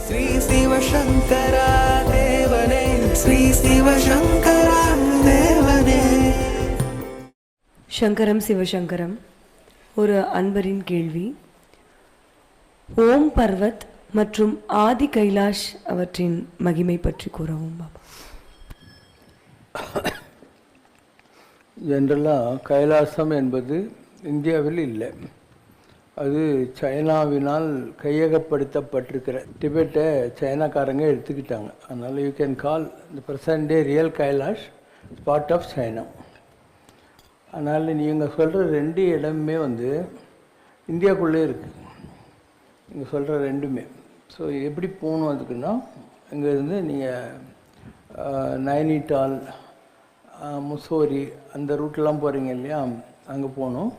ஸ்ரீ சிவசங்கரா தேவனே, ஸ்ரீ சிவசங்கரா தேவனே. சங்கரம் சிவசங்கரம். ஒரு அன்பரின் கேள்வி. ஓம் பர்வத் மற்றும் ஆதி கைலாஷ் அவற்றின் மகிமை பற்றி கூறவும் பாபா. ஜென்ரலாக கைலாசம் என்பது இந்தியாவில் இல்லை, அது சைனாவினால் கையகப்படுத்தப்பட்டிருக்கிற டிபெட்டை சைனாக்காரங்க எடுத்துக்கிட்டாங்க. அதனால் you can call the present day real Kailash part of China. அதனால் நீங்கள் சொல்கிற ரெண்டு இடமுமே இந்தியாவுக்குள்ளே இருக்குது. நீங்கள் சொல்கிற ரெண்டுமே. ஸோ எப்படி போகணும் அதுக்குன்னா, இங்கேருந்து நீங்கள் நைனிடால், முசோரி அந்த ரூட்லாம் போகிறீங்க இல்லையா, அங்கே போகணும்.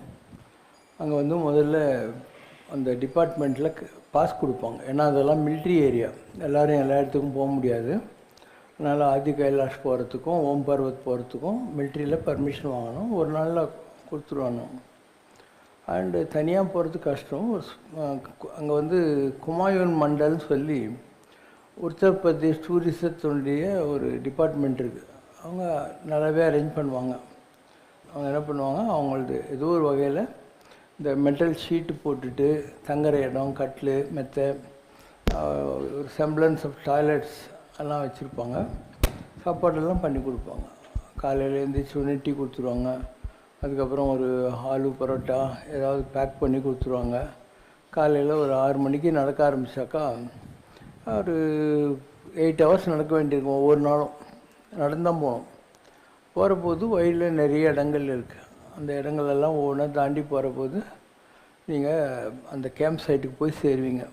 அங்கே முதல்ல அந்த டிபார்ட்மெண்ட்டில் பாஸ் கொடுப்பாங்க. ஏன்னா அதெல்லாம் மிலிட்ரி ஏரியா, எல்லோரும் எல்லா இடத்துக்கும் போக முடியாது. அதனால் ஆதி கைலாஷ் போகிறதுக்கும் ஓம் பர்வத் போகிறதுக்கும் மிலிட்ரியில் பர்மிஷன் வாங்கணும். ஒரு நாளில் கொடுத்துருவாங்க. அண்டு தனியாக போகிறது கஷ்டம். அங்கே குமாயூன் மண்டல்னு சொல்லி உத்தரப்பிரதேஷ் டூரிசத்துடைய ஒரு டிபார்ட்மெண்ட் இருக்குது. அவங்க நல்லாவே அரேஞ்ச் பண்ணுவாங்க. அவங்க என்ன பண்ணுவாங்க, அவங்களது ஏதோ ஒரு வகையில் இந்த மெட்டல் ஷீட்டு போட்டுட்டு தங்குற இடம், கட்டில், மெத்தை, ஒரு செம்பிளன்ஸ் ஆஃப் டாய்லெட்ஸ் எல்லாம் வச்சுருப்பாங்க. சாப்பாடெல்லாம் பண்ணி கொடுப்பாங்க. காலையில் எழுந்திரிச்சு டீ கொடுத்துருவாங்க. அதுக்கப்புறம் ஒரு ஆலு பரோட்டா ஏதாவது பேக் பண்ணி கொடுத்துருவாங்க. காலையில் ஒரு 6 மணிக்கு நடக்க ஆரம்பித்தாக்கா ஒரு 8 ஹவர்ஸ் நடக்க வேண்டியிருக்கும். ஒவ்வொரு நாளும் நடந்தான் போகணும். போகிற போது வயலில் நிறைய இடங்கள் இருக்குது. அந்த இடங்களெல்லாம் ஒவ்வொன்றா தாண்டி போகிற போது நீங்கள் அந்த கேம்ப் சைட்டுக்கு போய் சேருவீங்க.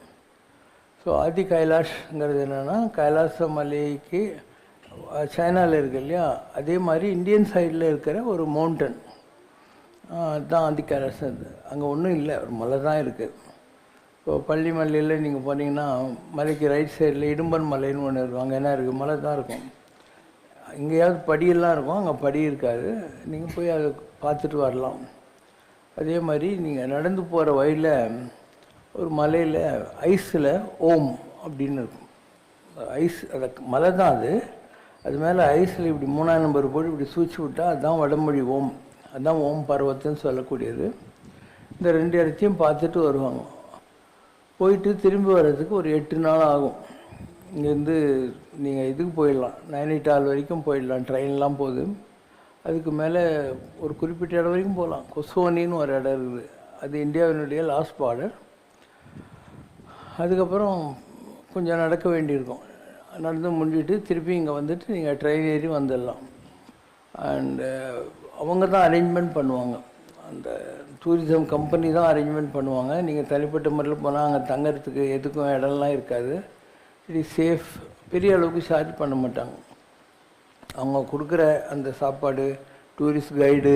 ஸோ ஆதி கைலாஷ்ங்கிறது என்னென்னா, கைலாச மலைக்கு சைனாவில் இருக்கு இல்லையா, அதே மாதிரி இந்தியன் சைடில் இருக்கிற ஒரு மவுண்டன் அதுதான் ஆதி கைலாஷ். அது அங்கே ஒன்றும் இல்லை, ஒரு மலை தான் இருக்குது. இப்போ பள்ளி மலையில் நீங்கள் போனீங்கன்னா மலைக்கு ரைட் சைடில் இடும்பன் மலைன்னு ஒன்று இருக்கும். அங்கே என்ன இருக்குது, மலை தான் இருக்கும். எங்கேயாவது படியெல்லாம் இருக்கும், அங்கே படி இருக்காது. நீங்கள் போய் அதை பார்த்துட்டு வரலாம். அதே மாதிரி நீங்கள் நடந்து போகிற வழியில் ஒரு மலையில் ஐஸில் ஓம் அப்படின்னு இருக்கும். ஐஸ் அதை மலை தான் அது மேலே ஐஸில் இப்படி 3ஆம் நம்பர் போட்டு இப்படி சூழ்ச்சி விட்டால் அதுதான் வடமொழி ஓம். அதுதான் ஓம் பர்வத்துன்னு சொல்லக்கூடியது. இந்த 2 இடத்தையும் பார்த்துட்டு வருவாங்க. போயிட்டு திரும்பி வர்றதுக்கு ஒரு 8 நாள் ஆகும். இங்கேருந்து நீங்கள் இதுக்கு போயிடலாம், நைனிடால் வரைக்கும் போயிடலாம், ட்ரெயின்லாம் போகுது. அதுக்கு மேலே ஒரு குறிப்பிட்ட இடம் வரைக்கும் போகலாம். கொசோனின்னு ஒரு இடம் இருக்குது, அது இந்தியாவினுடைய லாஸ்ட் பார்டர். அதுக்கப்புறம் கொஞ்சம் நடக்க வேண்டியிருக்கும். நடந்து முடிஞ்சிட்டு திருப்பி இங்கே நீங்கள் ட்ரெயின் ஏறி வந்துடலாம். அண்டு அவங்க தான் அரேஞ்ச்மெண்ட் பண்ணுவாங்க. அந்த டூரிசம் கம்பெனி தான் அரேஞ்ச்மெண்ட் பண்ணுவாங்க. நீங்கள் தனிப்பட்ட முறையில் போனால் அங்கே தங்கிறதுக்கு எதுக்கும் இடம்லாம் இருக்காது. It is safe. பெரிய அளவுக்கு சார்ஜ் பண்ண மாட்டாங்க. அவங்க கொடுக்குற அந்த சாப்பாடு, டூரிஸ்ட் கைடு,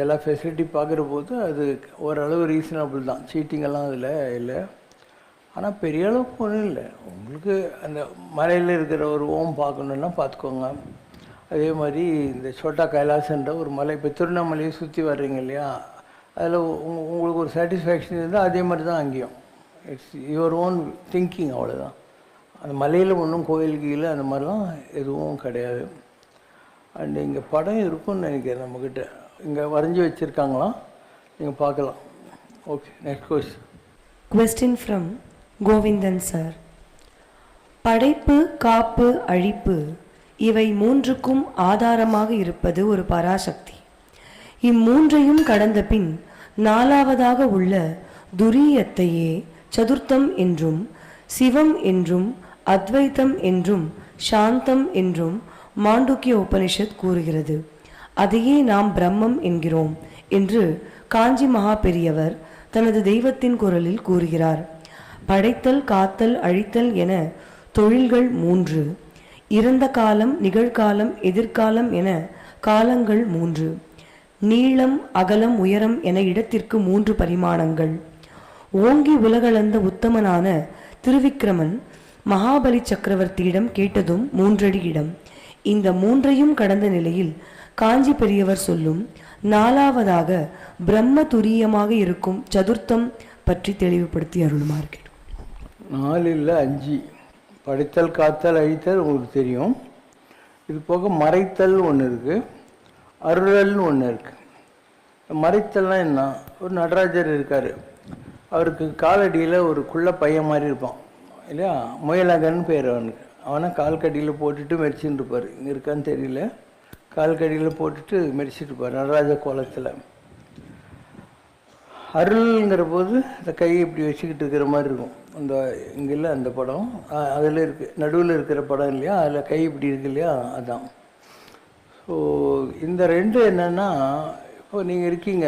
எல்லா ஃபெசிலிட்டி பார்க்குற போது அது ஓரளவு ரீசனபிள் தான். சீட்டிங்கெல்லாம் அதில் இல்லை. ஆனால் பெரிய அளவுக்கு ஒன்றும் இல்லை. உங்களுக்கு அந்த மலையில் இருக்கிற ஒரு ஓம் பார்க்கணுன்னா பார்த்துக்கோங்க. அதே மாதிரி இந்த சோட்டா கைலாசன்ற ஒரு மலை, இப்போ திருவண்ணாமலையை சுற்றி வர்றீங்க இல்லையா, அதில் உங்களுக்கு ஒரு சாட்டிஸ்ஃபேக்ஷன் இருந்தால் அதே மாதிரி தான் அங்கேயும். இட்ஸ் யுவர் ஓன் திங்கிங், அவ்வளோதான். அந்த மலையில் ஒன்றும் கோயில் கீழே அந்த மாதிரிலாம் எதுவும் கிடையாது. அண்டு இங்கே படம் இருக்குன்னு நினைக்கிறேன் நம்மக்கிட்ட. இங்கே வரைஞ்சி வச்சுருக்காங்களாம், நீங்கள் பார்க்கலாம். Okay, next question from Govindan sir. படைப்பு, காப்பு, அழிப்பு இவை 3க்கும் ஆதாரமாக இருப்பது ஒரு பராசக்தி. இம்மூன்றையும் கடந்த பின் 4வதாக உள்ள துரியத்தையே சதுர்த்தம் என்றும், சிவம் என்றும், அத்வைத்தம் என்றும், சாந்தம் என்றும் மாண்டூக்கிய உபனிஷத் கூறுகிறது. அதையே நாம் பிரம்மம் என்கிறோம் என்று காஞ்சி மகா பெரியவர் தனது தெய்வத்தின் குரலில் கூறுகிறார். படைத்தல், காத்தல், அழித்தல் என தொழில்கள் 3. இறந்த காலம், நிகழ்காலம், எதிர்காலம் என காலங்கள் 3. நீளம், அகலம், உயரம் என இடத்திற்கு 3 பரிமாணங்கள். ஓங்கி உலகளந்த உத்தமனான திருவிக்கிரமன் மகாபலி சக்கரவர்த்தியிடம் கேட்டதும் 3 அடி இடம். இந்த 3ஐயும் கடந்த நிலையில் காஞ்சி பெரியவர் சொல்லும் 4வதாக பிரம்ம துரியமாக இருக்கும் சதுர்த்தம் பற்றி தெளிவுபடுத்தி அருளுமாறு. 4 இல்லை 5. படைத்தல், காத்தல், அழித்தல் உங்களுக்கு தெரியும். இது போக மறைத்தல் ஒன்று இருக்குது, அருளல்னு ஒன்று இருக்குது. மறைத்தல்னால் என்ன? ஒரு நடராஜர் இருக்கார், அவருக்கு காலடியில் ஒரு குள்ள பையன் மாதிரி இருப்பான் இல்லையா, முயலகன்னு பேர் அவனுக்கு. அவனை கால்கடியில் போட்டுட்டு மெரிச்சின்னு இருப்பார். இங்கே இருக்கான்னு தெரியல, கால்கடியில் போட்டுட்டு மெரிச்சிட்டு இருப்பார் நடராஜ கோலத்தில். அருள்ங்கிற போது இந்த கையை இப்படி வச்சுக்கிட்டு இருக்கிற மாதிரி இருக்கும். அந்த இங்கே அந்த படம் அதில் இருக்குது, நடுவில் இருக்கிற படம் இல்லையா, அதில் கை இப்படி இருக்கு இல்லையா, அதுதான். ஸோ இந்த ரெண்டு என்னென்னா, இப்போ நீங்கள் இருக்கீங்க,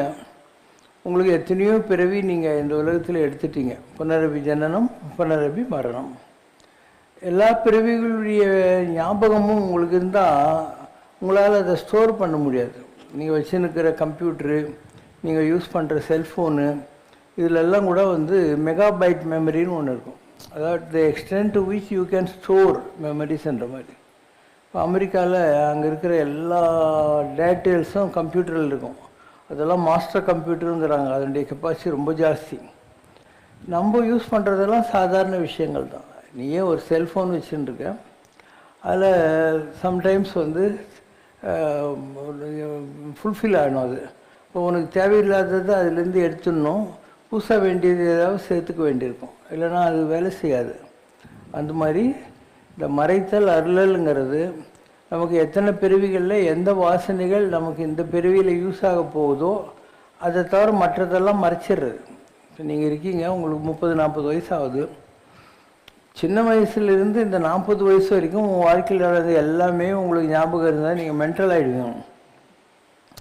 உங்களுக்கு எத்தனையோ பிறவி நீங்கள் இந்த உலகத்தில் எடுத்துட்டீங்க. புனரபி ஜனனம், புனரபி மரணம். எல்லா பிறவிகளுடைய ஞாபகமும் உங்களுக்கு இருந்தால் உங்களால் அதை ஸ்டோர் பண்ண முடியாது. நீங்கள் வச்சுருக்கிற கம்ப்யூட்ரு, நீங்கள் யூஸ் பண்ணுற செல்ஃபோனு, இதிலெல்லாம் கூட வந்து மெகாபைட் மெமரின்னு ஒன்று இருக்கும். அதாவது the extent to which you can store மெமரிஸ்ன்ற மாதிரி. இப்போ அமெரிக்காவில் அங்கே இருக்கிற எல்லா டீட்டெயில்ஸும் கம்ப்யூட்டரில் இருக்கும். அதெல்லாம் மாஸ்டர் கம்ப்யூட்டருங்கிறாங்க, அதனுடைய கெப்பாசிட்டி ரொம்ப ஜாஸ்தி. நம்ம யூஸ் பண்ணுறதெல்லாம் சாதாரண விஷயங்கள் தான். நீயே ஒரு செல்ஃபோன் வச்சுட்டுருக்க, அதில் சம்டைம்ஸ் வந்து ஃபுல்ஃபில் ஆகணும். அது இப்போ உனக்கு தேவையில்லாதது அதுலேருந்து எடுத்துடணும், புதுசாக வேண்டியது ஏதாவது சேர்த்துக்க வேண்டியிருக்கும், இல்லைன்னா அது வேலை செய்யாது. அந்த மாதிரி இந்த மறைத்தல் அருளலுங்கிறது நமக்கு எத்தனை பிறவிகளில் எந்த வாசனைகள் நமக்கு இந்த பிறவியில் யூஸ் ஆக போகுதோ அதை தவிர மற்றதெல்லாம் மறைச்சிடுறது. இப்போ நீங்கள் இருக்கீங்க, உங்களுக்கு 30-40 வயசு ஆகுது. சின்ன வயசுலேருந்து இந்த 40 வயசு வரைக்கும் உங்கள் வாழ்க்கையில் நடந்த எல்லாமே உங்களுக்கு ஞாபகம் இருந்தால் நீங்கள் மென்டல் ஆகிடுவீங்க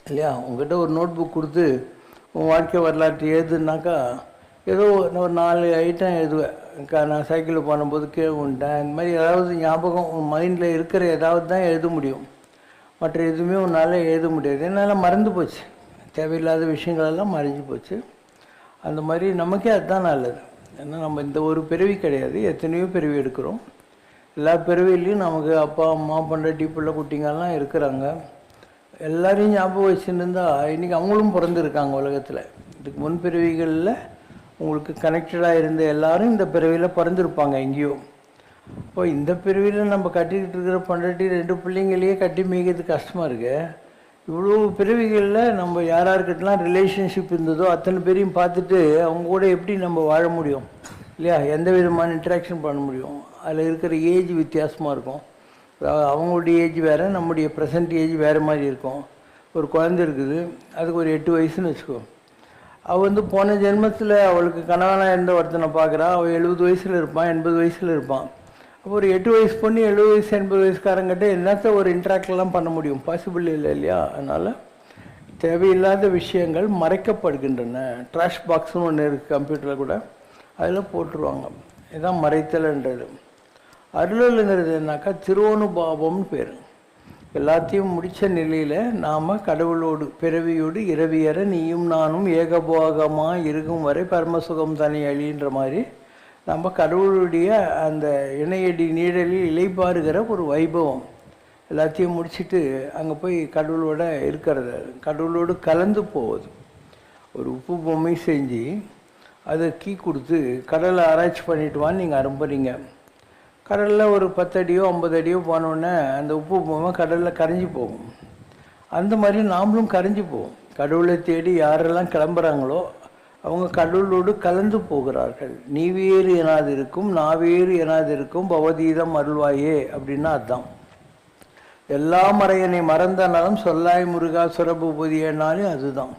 இல்லையா. உங்கள்கிட்ட ஒரு நோட் புக் கொடுத்து உன் வாழ்க்கை வரலாற்று எழுதுனாக்கா ஏதோ ஒரு 4 ஐட்டம் எழுதுவேன். நான் சைக்கிளில் போனும்போது கீழே விட்டேன், இந்த மாதிரி ஏதாவது ஞாபகம் உன் மைண்டில் இருக்கிற ஏதாவது தான் எழுத முடியும். மற்ற எதுவுமே உன்னால் எழுத முடியாது, என்னால் மறந்து போச்சு. தேவையில்லாத விஷயங்களெல்லாம் மறைஞ்சு போச்சு. அந்த மாதிரி நமக்கே அதுதான் நல்லது. ஏன்னா நம்ம இந்த ஒரு பிறவி கிடையாது, எத்தனையோ பிறவி எடுக்கிறோம். எல்லா பிறவிலையும் நமக்கு அப்பா அம்மா பொண்டாட்டி பிள்ளை குட்டிங்கெல்லாம் இருக்கிறாங்க. எல்லாரையும் ஞாபகம் வச்சுருந்தா இன்றைக்கி அவங்களும் பிறந்திருக்காங்க உலகத்தில். இதுக்கு முன் பிறவிகளில் உங்களுக்கு கனெக்டடாக இருந்த எல்லாரும் இந்த பிறவியில் பிறந்திருப்பாங்க எங்கேயோ. இப்போ இந்த பிறவியில் நம்ம கட்டிக்கிட்டு இருக்கிற பொண்டாட்டி 2 பிள்ளைங்களையே கட்டி மேய்க்கிறது கஷ்டமாக இருக்கு. இவ்வளோ பிறவிகளில் நம்ம யாராருக்கிட்டலாம் ரிலேஷன்ஷிப் இருந்ததோ அத்தனை பேரையும் பார்த்துட்டு அவங்க கூட எப்படி நம்ம வாழ முடியும் இல்லையா, எந்த விதமான இன்ட்ராக்ஷன் பண்ண முடியும். அதில் இருக்கிற ஏஜ் வித்தியாசமாக இருக்கும். அவங்களுடைய ஏஜ் வேறு, நம்முடைய ப்ரெசன்ட் ஏஜ் வேறு மாதிரி இருக்கும். ஒரு குழந்தை இருக்குது, அதுக்கு ஒரு 8 வயசுன்னு வச்சுக்கோ. அவள் வந்து போன ஜென்மத்தில் அவளுக்கு கணவனாக இருந்த ஒருத்தனை பார்க்குறா. அவள் 70 வயசில் இருப்பான், 80 வயசில் இருப்பான். அப்போ ஒரு 8 வயசு பொண்ணு 70 வயசு 80 வயசுக்காரங்கிட்ட என்னத்த ஒரு இன்ட்ராக்ட்லாம் பண்ண முடியும்? பாசிபிள் இல்லை இல்லையா. அதனால் தேவையில்லாத விஷயங்கள் மறைக்கப்படுகின்றன. ட்ராஷ் பாக்ஸ்னு ஒன்று இருக்குது கம்ப்யூட்டரில் கூட, அதில் போட்டுருவாங்க. இதுதான் மறைத்தல்ன்றது. அருளலுங்கிறது என்னாக்கா திருவனுபாவம்னு பேர். எல்லாத்தையும் முடித்த நிலையில் நாம் கடவுளோடு பிறவியோடு இரவியற நீயும் நானும் ஏகபோகமாக இருக்கும் வரை பரமசுகம் தனி அழின்ற மாதிரி நம்ம கடவுளுடைய அந்த இணையடி நீழலில் இலைப்பாருகிற ஒரு வைபவம். எல்லாத்தையும் முடிச்சுட்டு அங்கே போய் கடவுளோட இருக்கிறது, கடவுளோடு கலந்து போவது. ஒரு உப்பு பொம்மை செஞ்சு அதை கீ கொடுத்து கடலை ஆராய்ச்சி பண்ணிட்டு வான்னு நீங்கள் அனுப்புறீங்க. கடலில் ஒரு 10 அடியோ 50 அடியோ போனோடனே அந்த உப்பு பொம்மை கடலில் கரைஞ்சி போகும். அந்த மாதிரி நாமளும் கரைஞ்சி போவோம். கடவுளை தேடி யாரெல்லாம் கிளம்புறாங்களோ அவங்க கடவுளோடு கலந்து போகிறார்கள். நீ வேறு எனாது இருக்கும், நான் வேறு எனாது இருக்கும், பவதீதம் அருள்வாயே அப்படின்னா அதுதான். எல்லா மறையனை மறந்தனாலும் சொல்லாய் முருகா சுரபூபதினாலும் அதுதான்.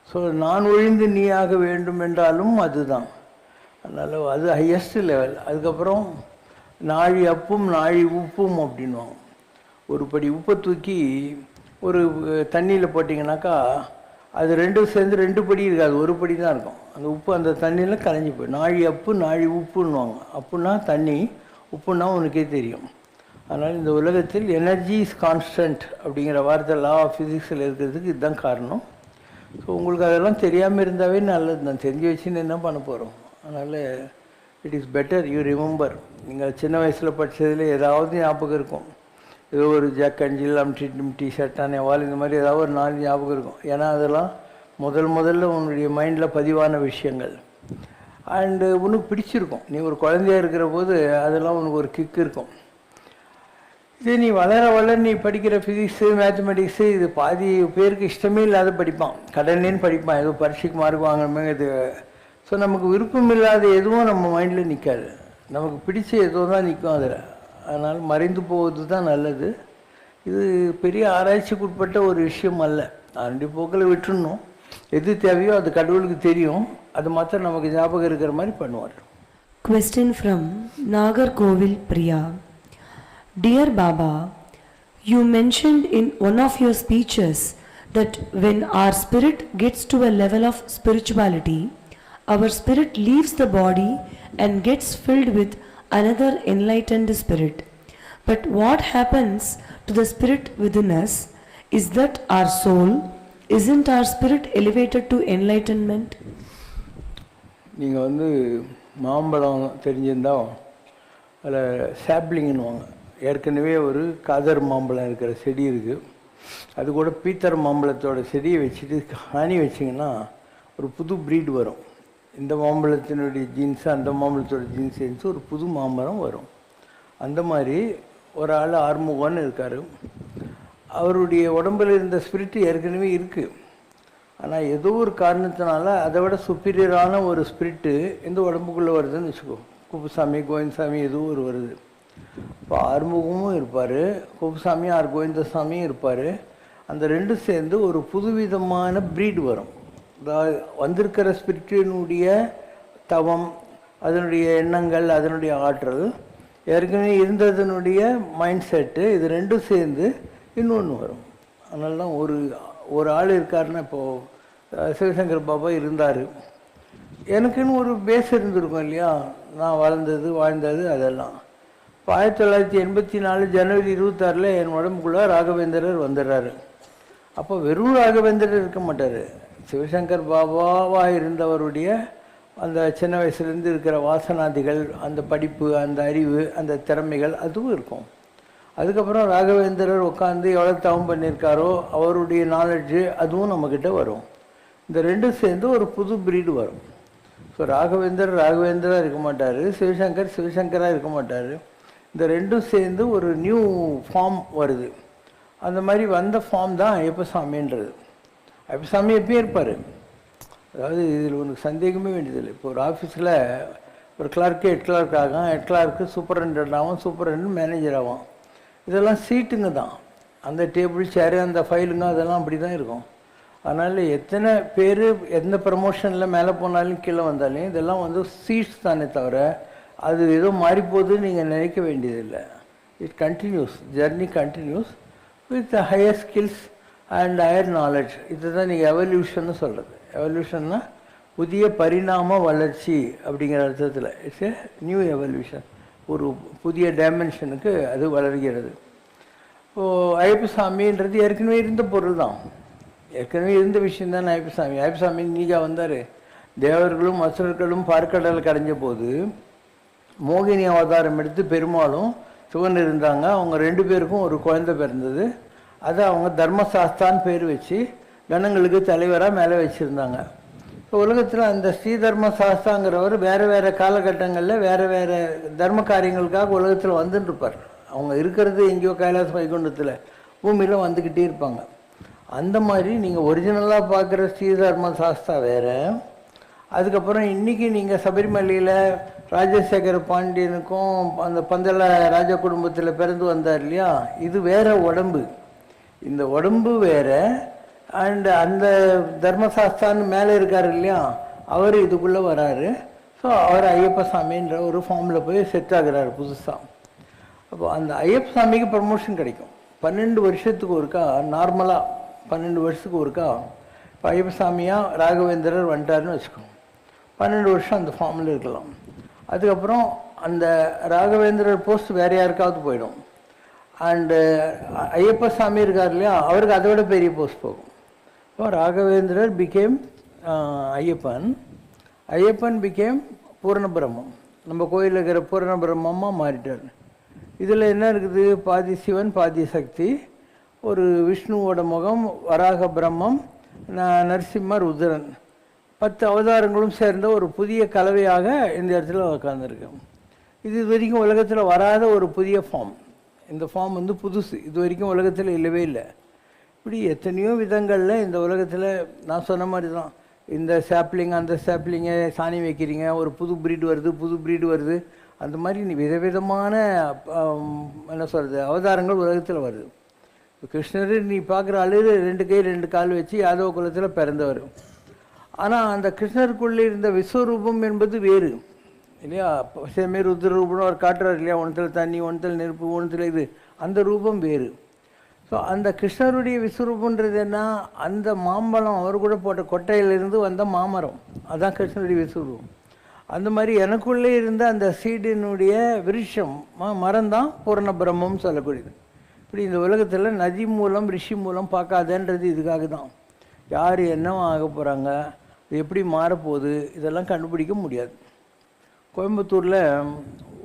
ஸோ நான் ஒழிந்து நீயாக வேண்டும் என்றாலும் அதுதான். அதனால் அது ஹையஸ்ட் லெவல். அதுக்கப்புறம் நாழி அப்பும் நாழி உப்பும் அப்படின்வாங்க. ஒரு படி உப்பை தூக்கி ஒரு தண்ணியில் போட்டிங்கனாக்கா அது ரெண்டும் சேர்ந்து 2 படி இருக்காது, ஒரு படி தான் இருக்கும். அந்த உப்பு அந்த தண்ணியில் கரைஞ்சி போய் நாழி அப்பு நாழி உப்புன்னுவாங்க. அப்புன்னா தண்ணி, உப்புன்னா உனக்கே தெரியும். அதனால் இந்த உலகத்தில் எனர்ஜி இஸ் கான்ஸ்டன்ட் அப்படிங்கிற வார்த்தை லா ஆஃப் ஃபிசிக்ஸில் இருக்கிறதுக்கு இதுதான் காரணம். ஸோ உங்களுக்கு அதெல்லாம் தெரியாமல் இருந்தாவே நல்லது தான். தெரிஞ்சு வச்சுன்னு என்ன பண்ண போகிறோம். அதனால் it is better you remember. நீங்கள் சின்ன வயசில் படித்ததில் ஏதாவது ஞாபகம் இருக்கும். ஏதோ ஒரு ஜாக் அஞ்சில் டி ஷர்ட்டான வால் இந்த மாதிரி ஏதாவது ஒரு 4 ஞாபகம் இருக்கும். ஏன்னா அதெல்லாம் முதல்ல உன்னுடைய மைண்டில் பதிவான விஷயங்கள். அண்டு உனக்கு பிடிச்சிருக்கும். நீ ஒரு குழந்தையாக இருக்கிற போது அதெல்லாம் உனக்கு ஒரு கிக் இருக்கும். இது நீ வளர வளர நீ படிக்கிற ஃபிசிக்ஸு மேத்தமெட்டிக்ஸு இது பாதி பேருக்கு இஷ்டமே இல்லாத படிப்பான், கடனேன்னு படிப்பான், ஏதோ பரீட்சைக்கு மார்க் வாங்கணுமே இது. ஸோ நமக்கு விருப்பம் இல்லாத எதுவும் நம்ம மைண்டில் நிற்காது, நமக்கு பிடிச்ச ஏதோ தான் நிற்கும் அதில். அதனால் மறைந்து போவது தான் நல்லது. இது பெரிய ஆராய்ச்சிக்கு உட்பட்ட ஒரு விஷயம் அல்ல. ரெண்டு போக்கில் விட்டுடணும். எது தேவையோ அது கடவுளுக்கு தெரியும், அது மாத்திரம் நமக்கு ஞாபகம் இருக்கிற மாதிரி பண்ணுவார். Question from Nagarkovil Priya. Dear Baba, you mentioned in one of your speeches that when our spirit gets to a level of spirituality, our spirit leaves the body and gets filled with another enlightened spirit. But what happens to the spirit within us? Is that our soul? Isn't our spirit elevated to enlightenment? நீங்கள் மாம்பழம் தெரிஞ்சிருந்தால் அதில் சாப்ளிங்னுவாங்க. ஏற்கனவே ஒரு காதர் மாம்பழம் இருக்கிற செடி இருக்குது, அது கூட பீத்தர் மாம்பழத்தோட செடியை வச்சுட்டு ஹனி வச்சிங்கன்னா ஒரு புது ப்ரீட் வரும். இந்த மாம்பழத்தினுடைய ஜீன்ஸு அந்த மாம்பழத்தோட ஜீன்ஸ் சேர்ந்து ஒரு புது மாம்பழம் வரும். அந்த மாதிரி ஒரு ஆள் ஆறுமுகன்னு இருக்கார், அவருடைய உடம்பில் இருந்த ஸ்பிரிட்டு ஏற்கனவே இருக்குது. ஆனால் ஏதோ ஒரு காரணத்தினால அதை விட சுப்பீரியரான ஒரு ஸ்பிரிட்டு இந்த உடம்புக்குள்ளே வருதுன்னு வச்சுக்கோ. குப்புசாமி கோவிந்தசாமி ஏதோ ஒரு வருது. இப்போ ஆறுமுகமும் இருப்பார், குப்புசாமி ஆர் கோவிந்தசாமியும் இருப்பார். அந்த ரெண்டும் சேர்ந்து ஒரு புதுவிதமான ப்ரீடு வரும். வந்திருக்கிற ஸ்பிரிட்டினுடைய தவம், அதனுடைய எண்ணங்கள், அதனுடைய ஆற்றல், ஏற்கனவே இருந்ததனுடைய மைண்ட் செட்டு, இது ரெண்டும் சேர்ந்து இன்னொன்று வரும். அதனால தான் ஒரு ஆள் இருக்காருன்னா, இப்போது சிவசங்கர் பாபா இருந்தார், எனக்குன்னு ஒரு பேஸ் இருந்திருக்கும் இல்லையா, நான் வளர்ந்தது வாழ்ந்தது அதெல்லாம். இப்போ 1984 ஜனவரி 26 என் உடம்புக்குள்ளே ராகவேந்திரர் வந்துடுறாரு. அப்போ வெறும் ராகவேந்திரர் இருக்க மாட்டார், சிவசங்கர் பாபாவாக இருந்தவருடைய அந்த சின்ன வயசுலேருந்து இருக்கிற வாசனாதிகள், அந்த படிப்பு, அந்த அறிவு, அந்த திறமைகள் அதுவும் இருக்கும். அதுக்கப்புறம் ராகவேந்திரர் உட்காந்து எவ்வளோ தவம் பண்ணியிருக்காரோ அவருடைய நாலெட்ஜு அதுவும் நம்மக்கிட்ட வரும். இந்த ரெண்டும் சேர்ந்து ஒரு புது ப்ரீடு வரும். ஸோ ராகவேந்திரராக இருக்க மாட்டார், சிவசங்கராக இருக்க மாட்டார். இந்த ரெண்டும் சேர்ந்து ஒரு நியூ ஃபார்ம் வருது. அந்த மாதிரி வந்த ஃபார்ம் தான் ஐயப்பசாமின்றது. ஐயப்பசாமி எப்பயும் இருப்பார், அதாவது இதில் உனக்கு சந்தேகமே வேண்டியதில்லை. இப்போ ஒரு ஆஃபீஸில் ஒரு கிளார்க்கு ஹெட் கிளார்க் ஆகும், ஹெட் கிளார்க்கு சூப்பரண்டன்ட் ஆகும், சூப்பரண்டன்ட் மேனேஜர் ஆகும். இதெல்லாம் சீட்டுங்க தான், அந்த டேபிள் சேரு அந்த ஃபைலுங்க அதெல்லாம் அப்படி தான் இருக்கும். அதனால் எத்தனை பேர் எந்த ப்ரமோஷனில் மேலே போனாலும் கீழே வந்தாலும் இதெல்லாம் சீட்ஸ் தானே தவிர அது ஏதோ மாறி போகுதுன்னு நீங்கள் நினைக்க வேண்டியதில்லை. It continues, journey continues with higher skills and higher knowledge. இதுதான் நீங்கள் எவல்யூஷன்னு சொல்கிறது. எவல்யூஷன்னா புதிய பரிணாம வளர்ச்சி அப்படிங்கிற அர்த்தத்தில். இட்ஸ் எ நியூ எவல்யூஷன், ஒரு புதிய டைமென்ஷனுக்கு அது வளர்கிறது. இப்போது ஐயப்பசாமின்றது ஏற்கனவே இருந்த பொருள் தான், ஏற்கனவே இருந்த விஷயம் தான் ஐயப்பசாமி. ஐயப்பசாமி நீங்க வந்தார், தேவர்களும் அசுரர்களும் பார்க்கடல் கரைஞ்ச போது மோகினி அவதாரம் எடுத்து பெருமாளும் சிவன் இருந்தாங்க. அவங்க ரெண்டு பேருக்கும் ஒரு குழந்தை பிறந்தது. அதை அவங்க தர்மசாஸ்தான்னு பேர் வச்சு கணங்களுக்கு தலைவராக மேலே வச்சுருந்தாங்க. இப்போ உலகத்தில் அந்த ஸ்ரீ தர்மசாஸ்தாங்கிறவர் வேறு வேறு காலகட்டங்களில் வேறு வேறு தர்ம காரியங்களுக்காக உலகத்தில் வந்துட்டுருப்பார். அவங்க இருக்கிறது எங்கேயோ கைலாச வைகுண்டத்தில் பூமியில் வந்துக்கிட்டே இருப்பாங்க. அந்த மாதிரி நீங்கள் ஒரிஜினலாக பார்க்குற ஸ்ரீ தர்மசாஸ்தா வேறு. அதுக்கப்புறம் இன்றைக்கி நீங்கள் சபரிமலையில் ராஜசேகர பாண்டியனுக்கும் அந்த பந்தல ராஜ குடும்பத்தில் பிறந்து வந்தார் இல்லையா, இது வேறு உடம்பு. இந்த உடம்பு வேறு. அண்ட் அந்த தர்மசாஸ்தான்னு மேலே இருக்கார் இல்லையா, அவர் இதுக்குள்ளே வராரு. ஸோ அவர் ஐயப்பசாமின்ற ஒரு ஃபார்மில் போய் செட் ஆகிறார் புதுசாக. அப்போ அந்த ஐயப்பசாமிக்கு ப்ரமோஷன் கிடைக்கும் 12 வருஷத்துக்கு ஒருக்கா. நார்மலாக 12 வருஷத்துக்கு ஒருக்கா இப்போ ஐயப்பசாமியாக ராகவேந்திரர் வந்துட்டாருன்னு வச்சுக்கோங்க, 12 வருஷம் அந்த ஃபார்மில் இருக்கலாம். அதுக்கப்புறம் அந்த ராகவேந்திரர் போஸ்ட் வேறு யாருக்காவது போயிடும். அண்டு ஐயப்பசாமி இருக்கார் இல்லையா, அவருக்கு அதை விட பெரிய போஸ்ட் போகும். இப்போ ராகவேந்திரர் பிகேம் ஐயப்பன், ஐயப்பன் பிகேம் பூர்ணபிரம்மம். நம்ம கோயிலில் இருக்கிற பூர்ணபிரம்மமாக மாறிட்டார். இதில் என்ன இருக்குது, பாதி சிவன் பாதி சக்தி, ஒரு விஷ்ணுவோட முகம், வராக பிரம்மம், நரசிம்மர் ருத்ரன். 10 அவதாரங்களும் சேர்ந்த ஒரு புதிய கலவையாக இந்த இடத்துல உட்காந்துருக்கேன். இது வரைக்கும் உலகத்தில் வராத ஒரு புதிய ஃபார்ம். இந்த ஃபார்ம் வந்து புதுசு, இது வரைக்கும் உலகத்தில் இல்லவே இல்லை. இப்படி எத்தனையோ விதங்களில் இந்த உலகத்தில் நான் சொன்ன மாதிரி தான், இந்த சாப்ளிங் அந்த சாப்ளிங்கை சாணி வைக்கிறீங்க, ஒரு புது ப்ரீடு வருது, அந்த மாதிரி விதவிதமான என்ன சொல்கிறது அவதாரங்கள் உலகத்தில் வருது. கிருஷ்ணர் நீ பார்க்குற ஆளு 2 கை 2 கால் வச்சு யாதவ குலத்தில் பிறந்தவர். ஆனால் அந்த கிருஷ்ணருக்குள்ளே இருந்த விஸ்வரூபம் என்பது வேறு இல்லையா. சேமே ருத்ர ரூபம்னு அவர் காட்டுறாரு இல்லையா, ஒன்றத்தில் தண்ணி, ஒன்றத்தில் நெருப்பு, ஒன்றத்தில் இது, அந்த ரூபம் வேறு. ஸோ அந்த கிருஷ்ணருடைய விஸ்வரூபன்றது என்ன, அந்த மாம்பழம் அவர் கூட போட்ட கொட்டையிலிருந்து வந்த மாமரம், அதுதான் கிருஷ்ணருடைய விஸ்வரூபம். அந்த மாதிரி எனக்குள்ளே இருந்த அந்த சீடினுடைய விருஷம் மரம் தான் பூரண பிரம்மம் சொல்லக்கூடியது. இப்படி இந்த உலகத்தில் நதி மூலம் ரிஷி மூலம் பார்க்காதன்றது இதுக்காக தான். யார் என்னவா ஆக போகிறாங்க, இது எப்படி மாறப்போகுது, இதெல்லாம் கண்டுபிடிக்க முடியாது. கோயம்புத்தூரில்